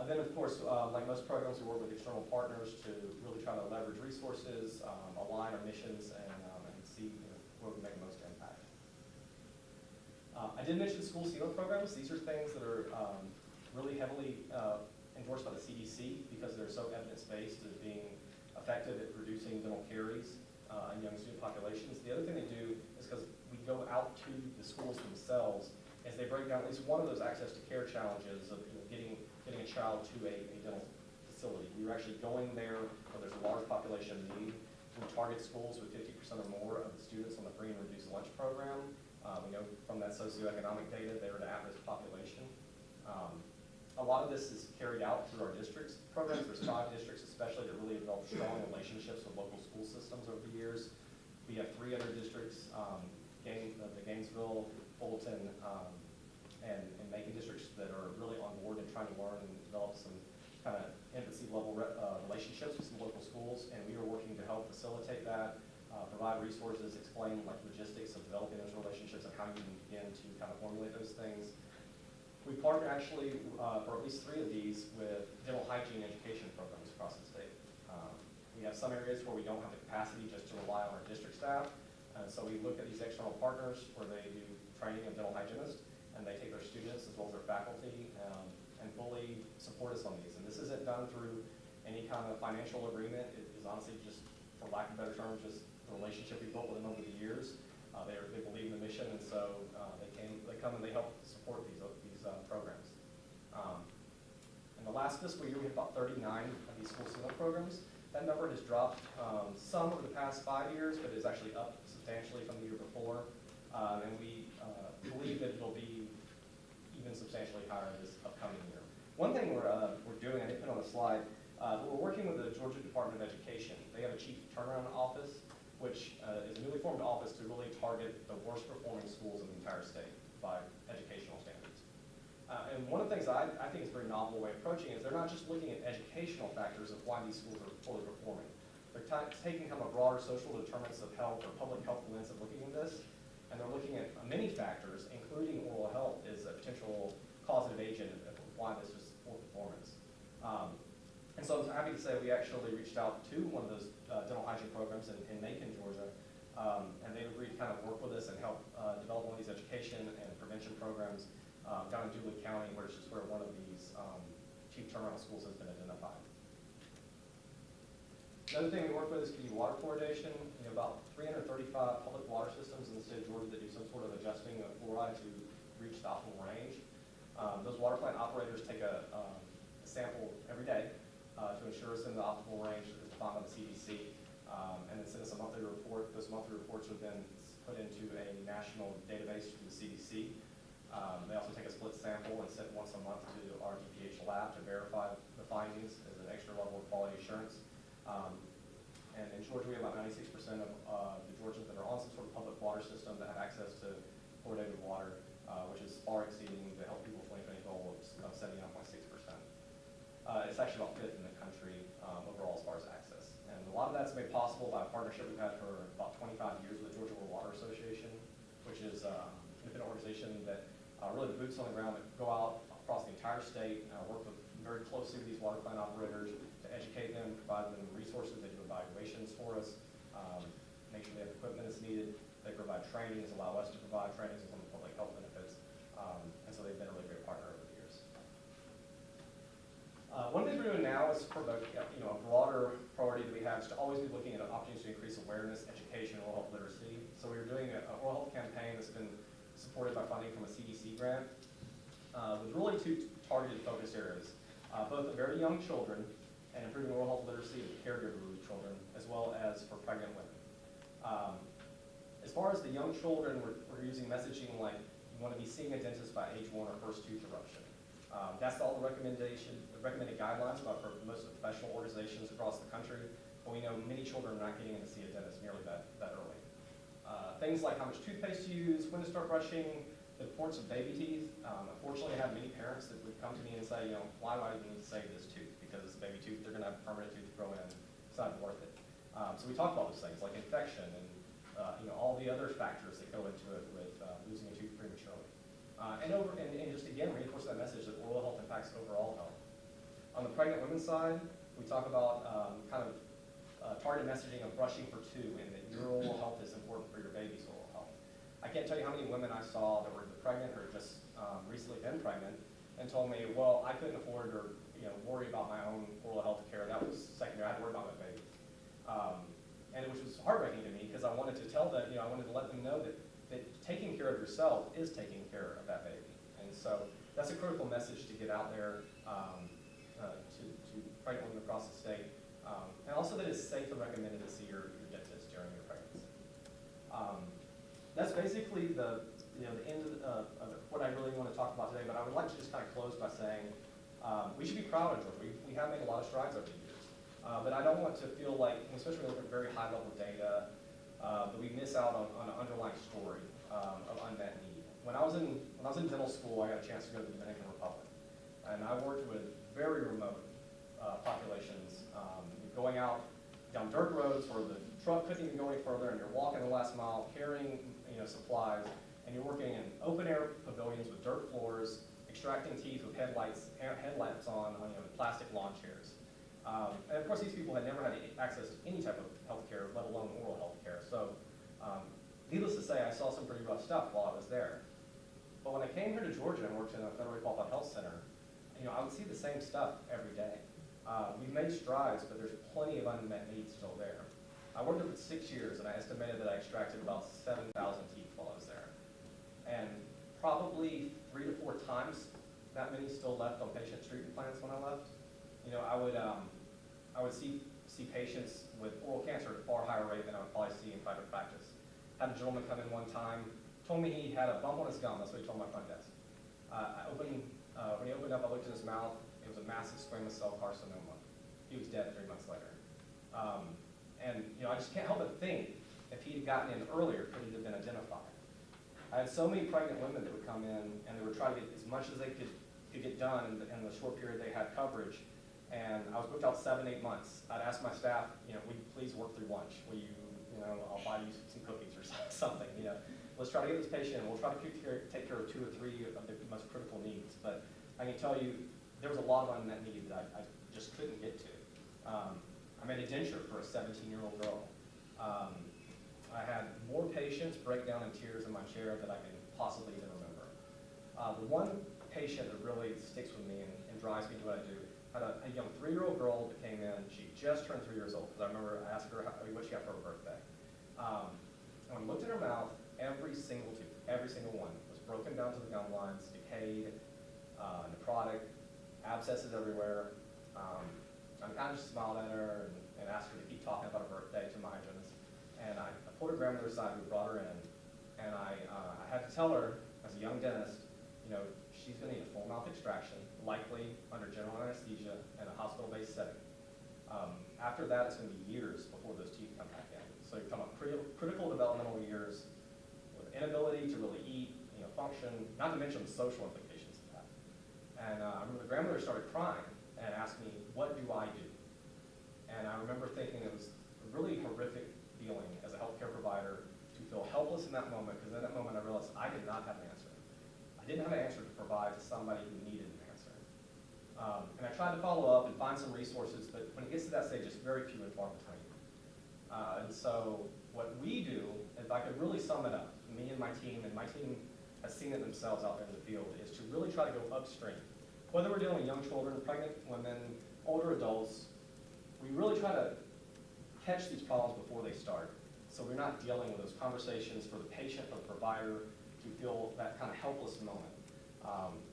Then, of course, like most programs, we work with external partners to really try to leverage resources, align our missions, and see where we make the most impact. I did mention school sealant programs. These are things that are really heavily endorsed by the CDC because they're so evidence-based as being effective at reducing dental caries in young student populations. The other thing they do is because we go out to the schools themselves, as they break down at least one of those access to care challenges of getting a child to a dental facility. We're actually going there where there's a large population need. We target schools with 50% or more of the students on the free and reduced lunch program. We know from that socioeconomic data they're an at-risk population. A lot of this is carried out through our districts programs. There's 5 districts especially that really develop strong relationships with local school systems over the years. We have 3 other districts, the Gainesville, Fulton, and Macon districts that are really on board and trying to learn and develop some kind of infancy level relationships with some local schools, and we are working to help facilitate that, provide resources, explain logistics of developing those relationships and how you can begin to kind of formulate those things. We partner actually for at least 3 of these with dental hygiene education programs across the state. We have some areas where we don't have the capacity just to rely on our district staff, so we look at these external partners where they do training of dental hygienists, and they take their students as well as their faculty and fully support us on these. And this isn't done through any kind of financial agreement. It is honestly just, for lack of better terms, just the relationship we built with them over the years. They believe in the mission, and so they come and they help support these programs. In the last fiscal year, we had about 39 of these school sealant programs. That number has dropped some over the past 5 years, but is actually up substantially from the year before. And we believe that it'll be even substantially higher this upcoming year. One thing we're doing, I didn't put on the slide, but we're working with the Georgia Department of Education. They have a chief turnaround office, which is a newly formed office to really target the worst performing schools in the entire state by educational standards. And one of the things I think is a very novel way of approaching it is they're not just looking at educational factors of why these schools are poorly performing. They're taking kind of a broader social determinants of health or public health lens of looking at this, and they're looking at many factors, including oral health as a potential causative agent of why this is poor performance. And so I was happy to say we actually reached out to one of those dental hygiene programs in Macon, Georgia, and they agreed to kind of work with us and help develop one of these education and prevention programs down in Dooley County, which is where one of these chief turnaround schools has been identified. Another thing we work with is community water fluoridation. You know, about 335 public water systems in the state of Georgia that do some sort of adjusting of fluoride to reach the optimal range. Those water plant operators take a sample every day to ensure it's in the optimal range as defined by the CDC, and then send us a monthly report. Those monthly reports are then put into a national database through the CDC. They also take a split sample and send once a month to our DPH lab to verify the findings as an extra level of quality assurance. And in Georgia, we have about 96% of the Georgians that are on some sort of public water system that have access to fluoridated water, which is far exceeding the Health People 2020 goal of 79.6%. It's actually about fifth in the country overall as far as access. And a lot of that's made possible by a partnership we've had for about 25 years with the Georgia Rural Water Association, which is an independent organization that really the boots on the ground that go out across the entire state, work with very closely with these water plant operators to educate them, provide them resources. They do evaluations for us, make sure they have equipment that's needed. They provide trainings, allow us to provide trainings on the public health benefits. And so they've been a really great partner over the years. One thing we're doing now is for the a broader priority that we have is to always be looking at opportunities to increase awareness, education, and oral health literacy. So we're doing an oral health campaign that's been supported by funding from a CDC grant with really two targeted focus areas, both of very young children and improving oral health literacy of caregivers of children, as well as for pregnant women. As far as the young children, we're using messaging like you want to be seeing a dentist by age 1 or first tooth eruption. That's all the recommended guidelines for most of the professional organizations across the country, but we know many children are not getting in to see a dentist nearly that early. Things like how much toothpaste to use, when to start brushing, the importance of baby teeth. Unfortunately, I have many parents that would come to me and say, why do I even need to save this tooth? Because it's a baby tooth, they're going to have a permanent tooth grow in. It's not worth it. So we talk about those things like infection and all the other factors that go into it with losing a tooth prematurely. And just again, reinforce that message that oral health impacts overall health. On the pregnant women's side, we talk about targeted messaging of brushing for 2 and that your oral health is important for your baby's oral health. I can't tell you how many women I saw that were pregnant or just recently been pregnant and told me, well, I couldn't afford or worry about my own oral health care. That was secondary. I had to worry about my baby. And which was heartbreaking to me because I wanted to tell them, I wanted to let them know that taking care of yourself is taking care of that baby. And so that's a critical message to get out there to pregnant women across the state. And also that it's safe and recommended to see your dentist during your pregnancy. That's basically the end of what I really want to talk about today, but I would like to just kind of close by saying we should be proud of Georgia. We have made a lot of strides over the years. But I don't want to feel like, especially when we look at very high level data, that we miss out on an underlying story of unmet need. When I was in dental school, I got a chance to go to the Dominican Republic, and I worked with very remote populations, going out down dirt roads where the truck couldn't even go any further, and you're walking the last mile carrying supplies, and you're working in open air pavilions with dirt floors, extracting teeth with headlamps on plastic lawn chairs. And of course, these people had never had access to any type of health care, let alone oral health care. So needless to say, I saw some pretty rough stuff while I was there. But when I came here to Georgia and worked in a federally qualified health center, I would see the same stuff every day. We've made strides, but there's plenty of unmet needs still there. I worked there for 6 years, and I estimated that I extracted about 7,000 teeth while I was there. And probably 3 to 4 times that many still left on patient treatment plans when I left. I would see patients with oral cancer at a far higher rate than I would probably see in private practice. Had a gentleman come in one time, told me he had a bump on his gum. That's what he told my front desk. I opened When he opened up, I looked in his mouth. It was a massive squamous cell carcinoma. He was dead 3 months later. And I just can't help but think, if he had gotten in earlier, could it have been identified? I had so many pregnant women that would come in, and they would try to get as much as they could get done in the short period they had coverage. And I was booked out 7, 8 months. I'd ask my staff, will you please work through lunch? Will you, I'll buy you some cookies or something, Let's try to get this patient in. We'll try to take care of 2 or 3 of the most critical needs. But I can tell you, there was a lot of unmet need that I just couldn't get to. I made a denture for a 17-year-old girl. I had more patients break down in tears in my chair than I can possibly even remember. The one patient that really sticks with me and drives me to what I do, I had a young 3-year-old girl that came in. She just turned 3 years old, because I remember I asked her what she got for her birthday. And when I looked at her mouth, every single tooth, every single one, was broken down to the gum lines, decayed, necrotic, abscesses everywhere. I kind of just smiled at her and asked her to keep talking about her birthday to my hygienist. And I pulled her grandmother aside, we brought her in, and I had to tell her, as a young dentist, she's going to need a full mouth extraction, likely under general anesthesia in a hospital-based setting. After that, it's going to be years before those teeth come back in. So you're talking about critical developmental years with inability to really eat, function, not to mention the social implications of that. And I remember the grandmother started crying and asked me, what do I do? And I remember thinking it was a really horrific feeling as a healthcare provider to feel helpless in that moment, because in that moment I realized I did not have an answer. I didn't have an answer to provide to somebody who needed an answer. And I tried to follow up and find some resources, but when it gets to that stage, it's very few and far between. And so what we do, if I could really sum it up, me and my team has seen it themselves out there in the field, is to really try to go upstream. Whether we're dealing with young children, pregnant women, older adults, we really try to catch these problems before they start. So we're not dealing with those conversations for the patient or the provider to feel that kind of helpless moment.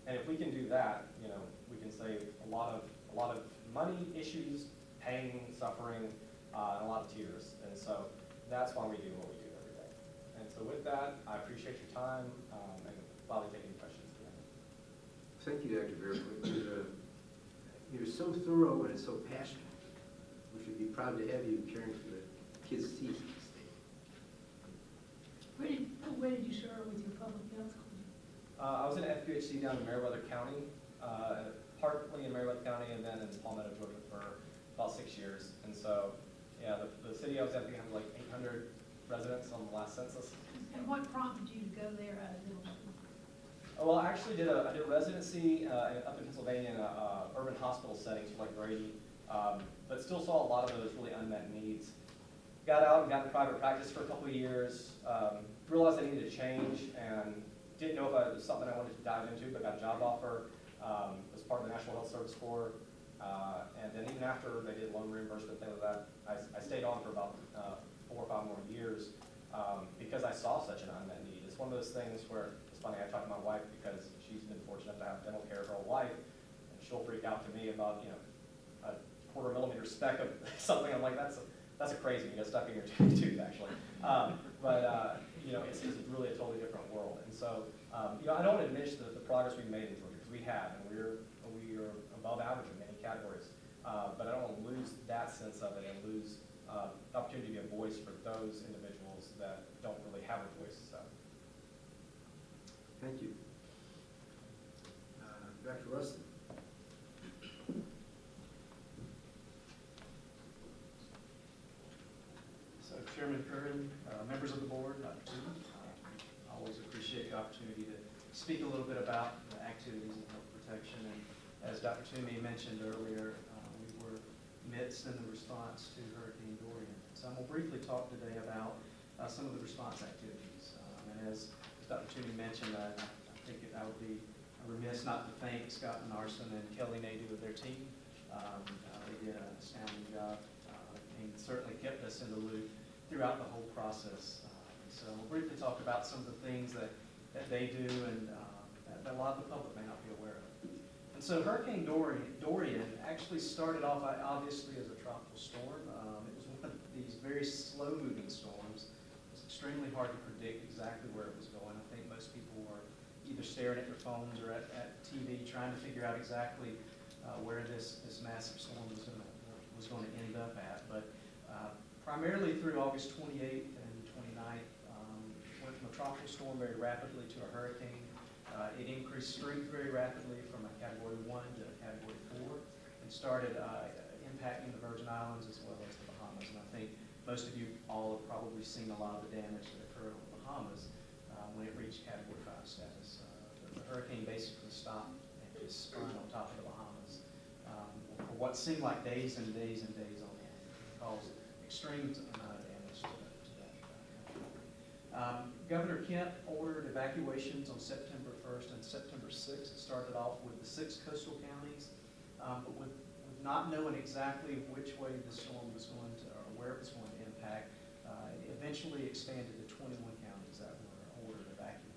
And if we can do that, we can save a lot of money issues, pain, suffering, and a lot of tears. And so that's why we do what we do every day. And so with that, I appreciate your time, and gladly take any questions. Thank you, Dr. Barefoot. You're so thorough and so passionate. We should be proud to have you caring for the kids' teeth in the state. Where did you serve with your public health clinic? I was in FQHC down in Meriwether County, partly in Meriwether County, and then in Palmetto, Georgia for about 6 years. And so, yeah, the city I was at, we had like 800 residents on the last census. And what prompted you to go there out of middle school? Well, I actually did a residency up in Pennsylvania in a urban hospital setting, so like Brady, but still saw a lot of those really unmet needs. Got out and got into private practice for a couple of years, realized I needed to change, and didn't know if it was something I wanted to dive into, but got a job offer, was part of the National Health Service Corps, and then even after they did loan reimbursement, things like that, I stayed on for about 4 or 5 more years because I saw such an unmet need. It's one of those things where, it's funny, I talked to my wife because she's been fortunate to have dental care her whole life, and she'll freak out to me about, a 1/4 millimeter speck of something. I'm like, that's a crazy, you get stuck in your tooth, actually. It's really a totally different world. And so, I don't want to diminish the progress we've made in Georgia, because we have, and we are above average in many categories. But I don't want to lose that sense of it and lose the opportunity to be a voice for those individuals that don't really have a voice. So. Thank you. Dr. Rustin. So Chairman Curran, members of the board, Dr. Tooman, I always appreciate the opportunity to speak a little bit about the activities in health protection. And as Dr. Toomey mentioned earlier, we were midst in the response to Hurricane Dorian. So I'm going to briefly talk today about some of the response activities. And as Dr. Toomey mentioned, I think I would be remiss not to thank Scott Narson and Kelly Nadeau of their team. They did an astounding job and certainly kept us in the loop throughout the whole process. So we'll briefly talk about some of the things that they do and that a lot of the public may not be aware of. And so Hurricane Dorian actually started off obviously as a tropical storm. It was one of these very slow-moving storms. It was extremely hard to predict exactly where it was going. I think most people were either staring at their phones or at TV, trying to figure out exactly where this massive storm was going to end up at. But primarily through August 28th and 29th, went from a tropical storm very rapidly to a hurricane. It increased strength very rapidly from a Category 1 to a Category 4 and started impacting the Virgin Islands as well as the Bahamas. And I think most of you all have probably seen a lot of the damage that occurred on the Bahamas when it reached Category 5 status. The hurricane basically stopped and just spun on top of the Bahamas for what seemed like days and days and days on end. It caused extreme amount of damage to that country. Governor Kemp ordered evacuations on September 1st and September 6th. It started off with the 6 coastal counties, but with not knowing exactly which way the storm was going to, or where it was going to impact, it eventually expanded to 21 counties that were ordered evacuated.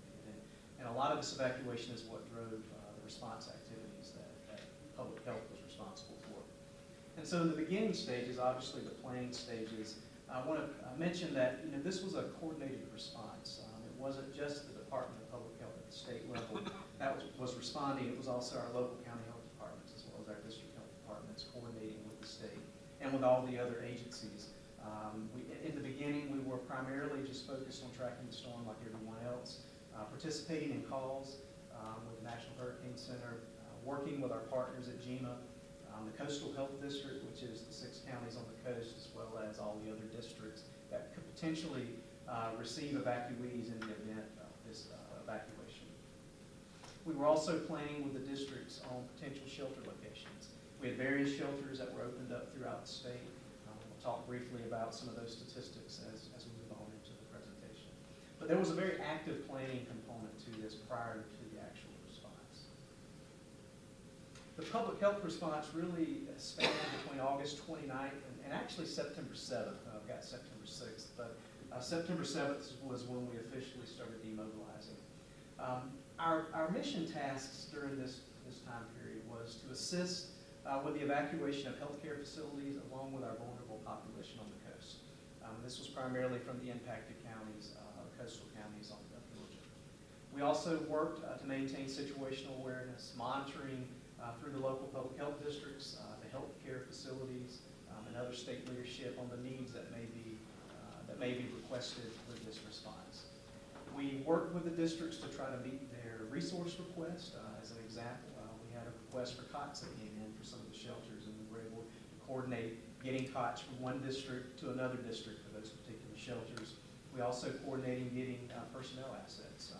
And a lot of this evacuation is what drove the response activities that public health was responsible for. And so in the beginning stages, obviously the planning stages, I want to mention that this was a coordinated response. It wasn't just the Department of Public Health at the state level that was responding. It was also our local county health departments as well as our district health departments coordinating with the state and with all the other agencies. In the beginning, we were primarily just focused on tracking the storm like everyone else, participating in calls with the National Hurricane Center, working with our partners at GEMA, the Coastal Health District, which is the 6 counties on the coast, as well as all the other districts that could potentially receive evacuees in the event of this evacuation. We were also planning with the districts on potential shelter locations. We had various shelters that were opened up throughout the state. We'll talk briefly about some of those statistics as we move on into the presentation. But there was a very active planning component to this prior to the actual response. The public health response really spanned between August 29th and actually September 7th. I've got September 6th, but September 7th was when we officially started demobilizing. Our mission tasks during this time period was to assist with the evacuation of healthcare facilities along with our vulnerable population on the coast. This was primarily from the impacted counties, coastal counties of Georgia. We also worked to maintain situational awareness, monitoring through the local public health districts, the healthcare facilities, and other state leadership on the needs that may be requested with this response. We worked with the districts to try to meet their resource request. As an example, we had a request for cots that came in for some of the shelters, and we were able to coordinate getting cots from one district to another district for those particular shelters. We also coordinating getting personnel assets.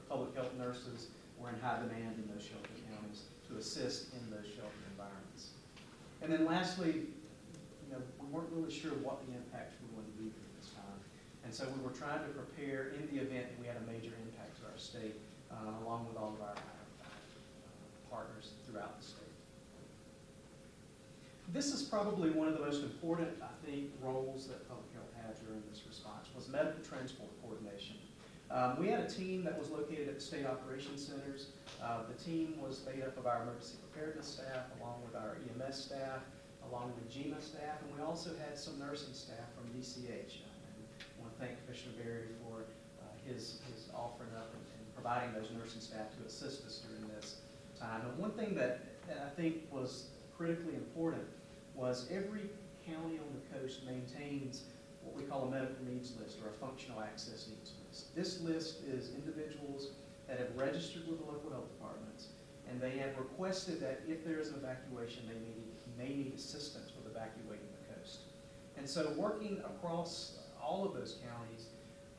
Public health nurses were in high demand in those shelter counties to assist in those shelter environments. And then lastly, we weren't really sure what the impacts were going to be during this time. And so we were trying to prepare in the event that we had a major impact to our state, along with all of our partners throughout the state. This is probably one of the most important, I think, roles that public health had during this response was medical transport coordination. We had a team that was located at the state operations centers. The team was made up of our emergency preparedness staff, along with our EMS staff, along with GEMA staff, and we also had some nursing staff from DCH. I want to thank Commissioner Berry for his offering up and providing those nursing staff to assist us during this time. And one thing that I think was critically important was every county on the coast maintains what we call a medical needs list or a functional access needs list. This list is individuals that have registered with the local health departments, and they have requested that if there is an evacuation, they may need assistance with evacuating the coast. And so working across all of those counties,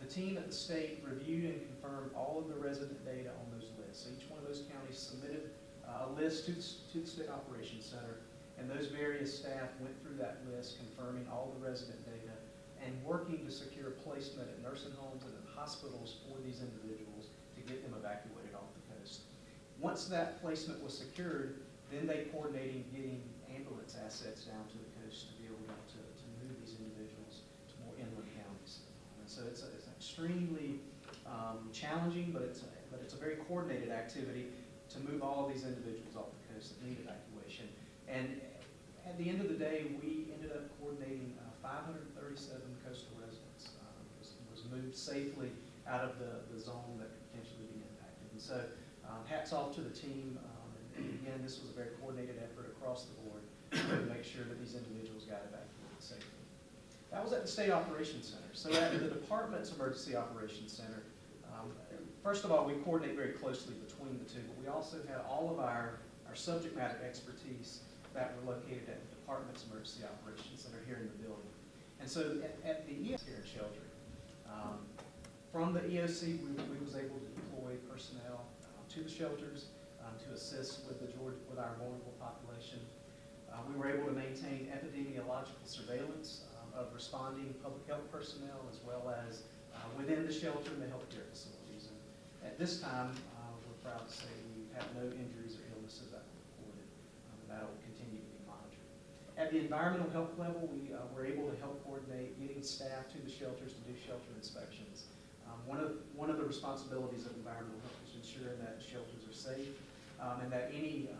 the team at the state reviewed and confirmed all of the resident data on those lists. So each one of those counties submitted a list to the State Operations Center, and those various staff went through that list, confirming all the resident data and working to secure placement at nursing homes and in hospitals for these individuals to get them evacuated off the coast. Once that placement was secured, then they coordinated getting ambulance assets down to the coast to be able to move these individuals to more inland counties. And so it's extremely challenging, but it's a very coordinated activity to move all of these individuals off the coast that need evacuation. And at the end of the day, we ended up coordinating 537 coastal residents was moved safely out of the zone that could potentially be impacted. And so Hats off to the team. And again, this was a very coordinated effort across the board to make sure that these individuals got evacuated safely. That was at the State Operations Center. So at the department's Emergency Operations Center, first of all, we coordinate very closely between the two, but we also had all of our subject matter expertise that were located at the department's Emergency Operations Center here in the building. And so at the EOC here in Shelter, from the EOC, we was able to deploy personnel to the shelters to assist with our vulnerable population. We were able to maintain epidemiological surveillance of responding public health personnel as well as within the shelter and the healthcare facilities. And at this time, we're proud to say we have no injuries or illnesses that were reported, and that will continue to be monitored. At the environmental health level, we were able to help coordinate getting staff to the shelters to do shelter inspections. One of the responsibilities of environmental health is ensuring that shelters are safe and that any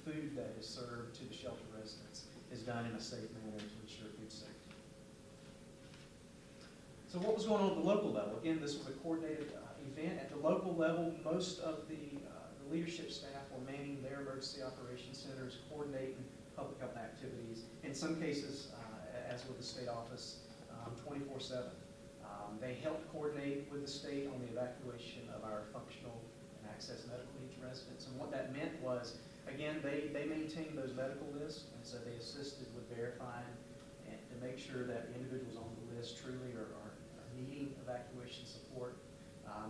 food that is served to the shelter residents is done in a safe manner to ensure food safety. So what was going on at the local level? Again, this was a coordinated event. At the local level, most of the leadership staff were manning their emergency operations centers, coordinating public health activities. In some cases, as with the state office, 24/7. They helped coordinate with the state on the evacuation of our functional and access medical needs residents. And what that meant was, again, they maintained those medical lists, and so they assisted with verifying and to make sure that the individuals on the list truly are needing evacuation support.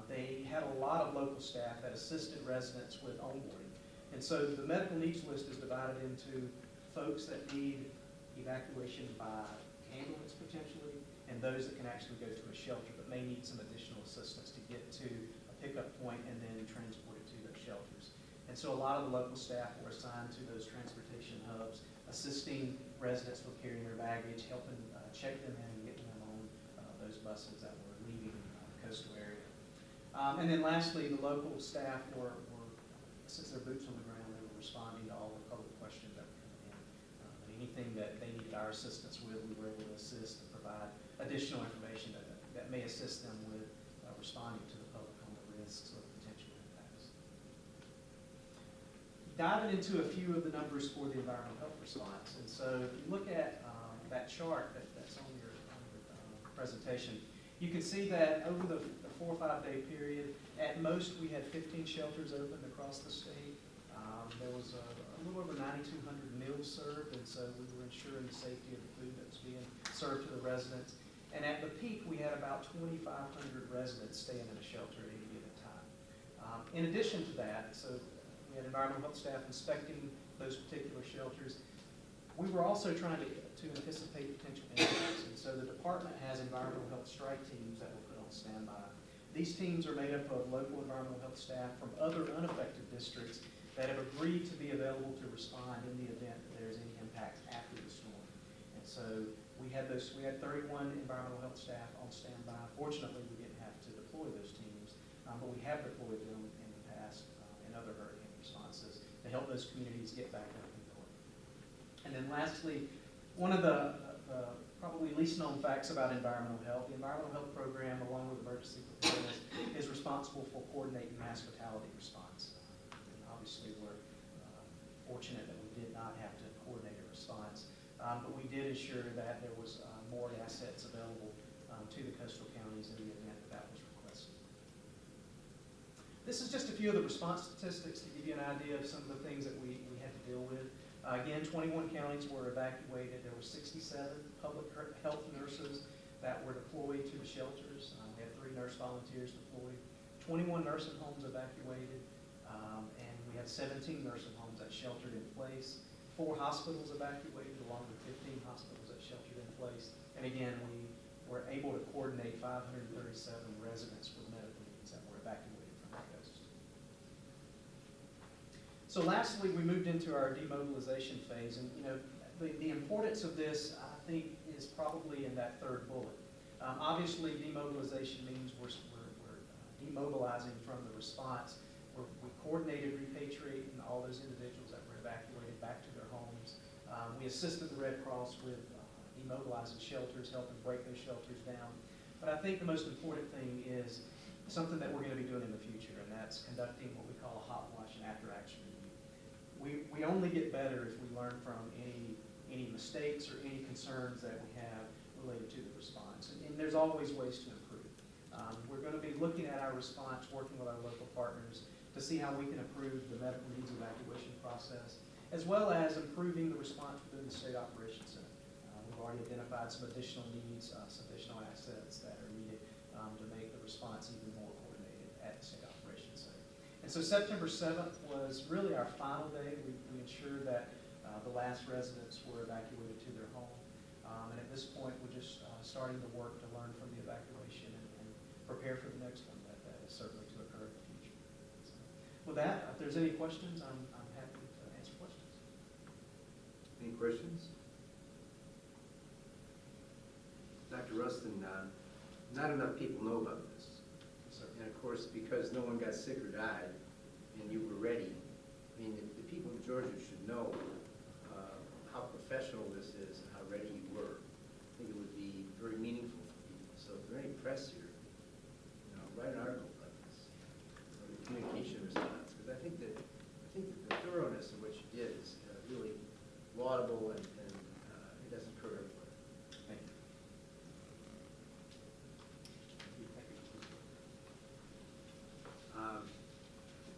They had a lot of local staff that assisted residents with onboarding. And so the medical needs list is divided into folks that need evacuation by ambulance potentially, and those that can actually go to a shelter but may need some additional assistance to get to a pickup point and then transported to their shelters. And so a lot of the local staff were assigned to those transportation hubs, assisting residents with carrying their baggage, helping check them in and getting them on those buses that were leaving the coastal area. And then lastly, the local staff were, since they're boots on the ground, they were responding to all the public questions that were coming in. Anything that they needed our assistance with, we were able to assist and provide additional information that may assist them with responding to the public on the risks or potential impacts. Diving into a few of the numbers for the environmental health response. And so if you look at that chart that's on your presentation, you can see that over the 4 or 5 day period, at most we had 15 shelters opened across the state. There was a little over 9,200 meals served, and so we were ensuring the safety of the food that was being served to the residents. And at the peak, we had about 2,500 residents staying in a shelter at any given time. In addition to that, so we had environmental health staff inspecting those particular shelters. We were also trying to anticipate potential impacts, and so the department has environmental health strike teams that were put on standby. These teams are made up of local environmental health staff from other unaffected districts that have agreed to be available to respond in the event that there's any impacts after the storm. And so we had 31 environmental health staff on standby. Fortunately, we didn't have to deploy those teams, but we have deployed them in the past in other hurricane responses to help those communities get back up and going. And then lastly, one of the probably least known facts about environmental health, the environmental health program, along with emergency preparedness, is responsible for coordinating mass fatality response. Obviously, we're fortunate that we did not have to coordinate a response, but we did ensure that there was more assets available to the coastal counties in the event that was requested. This is just a few of the response statistics to give you an idea of some of the things that we had to deal with. Again, 21 counties were evacuated. There were 67 public health nurses that were deployed to the shelters. We had 3 nurse volunteers deployed, 21 nursing homes evacuated, and we had 17 nursing homes that sheltered in place, 4 hospitals evacuated, along with 15 hospitals that sheltered in place. And again, we were able to coordinate 537 residents with medical needs that were evacuated from the coast. So lastly, we moved into our demobilization phase, and the importance of this, I think, is probably in that third bullet. Obviously, demobilization means we're demobilizing from the response. We coordinated repatriating all those individuals that were evacuated back to their homes. We assisted the Red Cross with demobilizing shelters, helping break those shelters down. But I think the most important thing is something that we're going to be doing in the future, and that's conducting what we call a hot wash and after-action review. We only get better if we learn from any mistakes or any concerns that we have related to the response, and there's always ways to improve. We're going to be looking at our response, working with our local partners to see how we can improve the medical needs evacuation process, as well as improving the response within the State Operations Center. We've already identified some additional needs, some additional assets that are needed to make the response even more coordinated at the State Operations Center. And so September 7th was really our final day. We ensured that the last residents were evacuated to their home. And at this point, we're just starting to work to learn from the evacuation and prepare for the next one that is certainly to occur in the future. So, with that, if there's any questions, I'm happy to answer questions. Any questions? Dr. Rustin, not enough people know about this. Yes, sir. And of course, because no one got sick or died, and you were ready, I mean, the people of Georgia should know how professional this is and how ready you were. I think it would be very meaningful for people. So if there are any press here, write an article about this, or the communication response, because I think that the thoroughness of what you did is really laudable, and it doesn't occur everywhere. Thank you.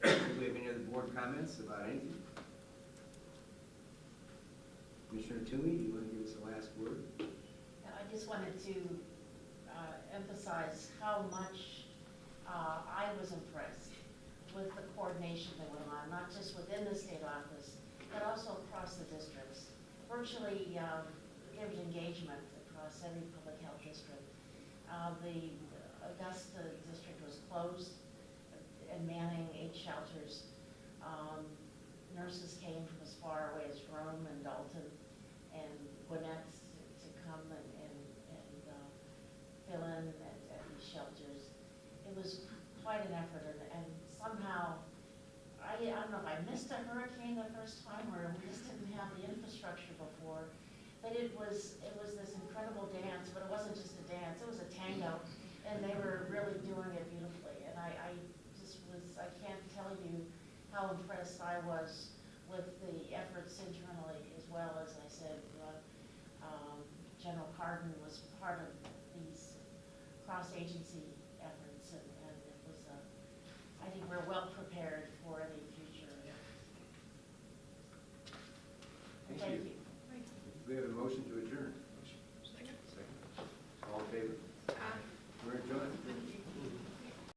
Do we have any other board comments about anything? Commissioner Toomey, do you want to give us the last word? I just wanted to emphasize how much I was impressed with the coordination that went on, not just within the state office, but also across the districts. Virtually, there was engagement across every public health district. The Augusta district was closed and manning 8 shelters. Nurses came from as far away as Rome and Dalton and Gwinnett to come and fill in at these shelters. It was quite an effort, and somehow, I don't know if I missed a hurricane the first time, or we just didn't have the infrastructure before, but it was this incredible dance, but it wasn't just a dance, it was a tango, and they were really doing it beautifully, and I can't tell you how impressed I was with the efforts internally, as well as I said, General Cardin was part of these cross-agency efforts, and it was, I think we're well prepared for the future. Thank you. Great. We have a motion to adjourn.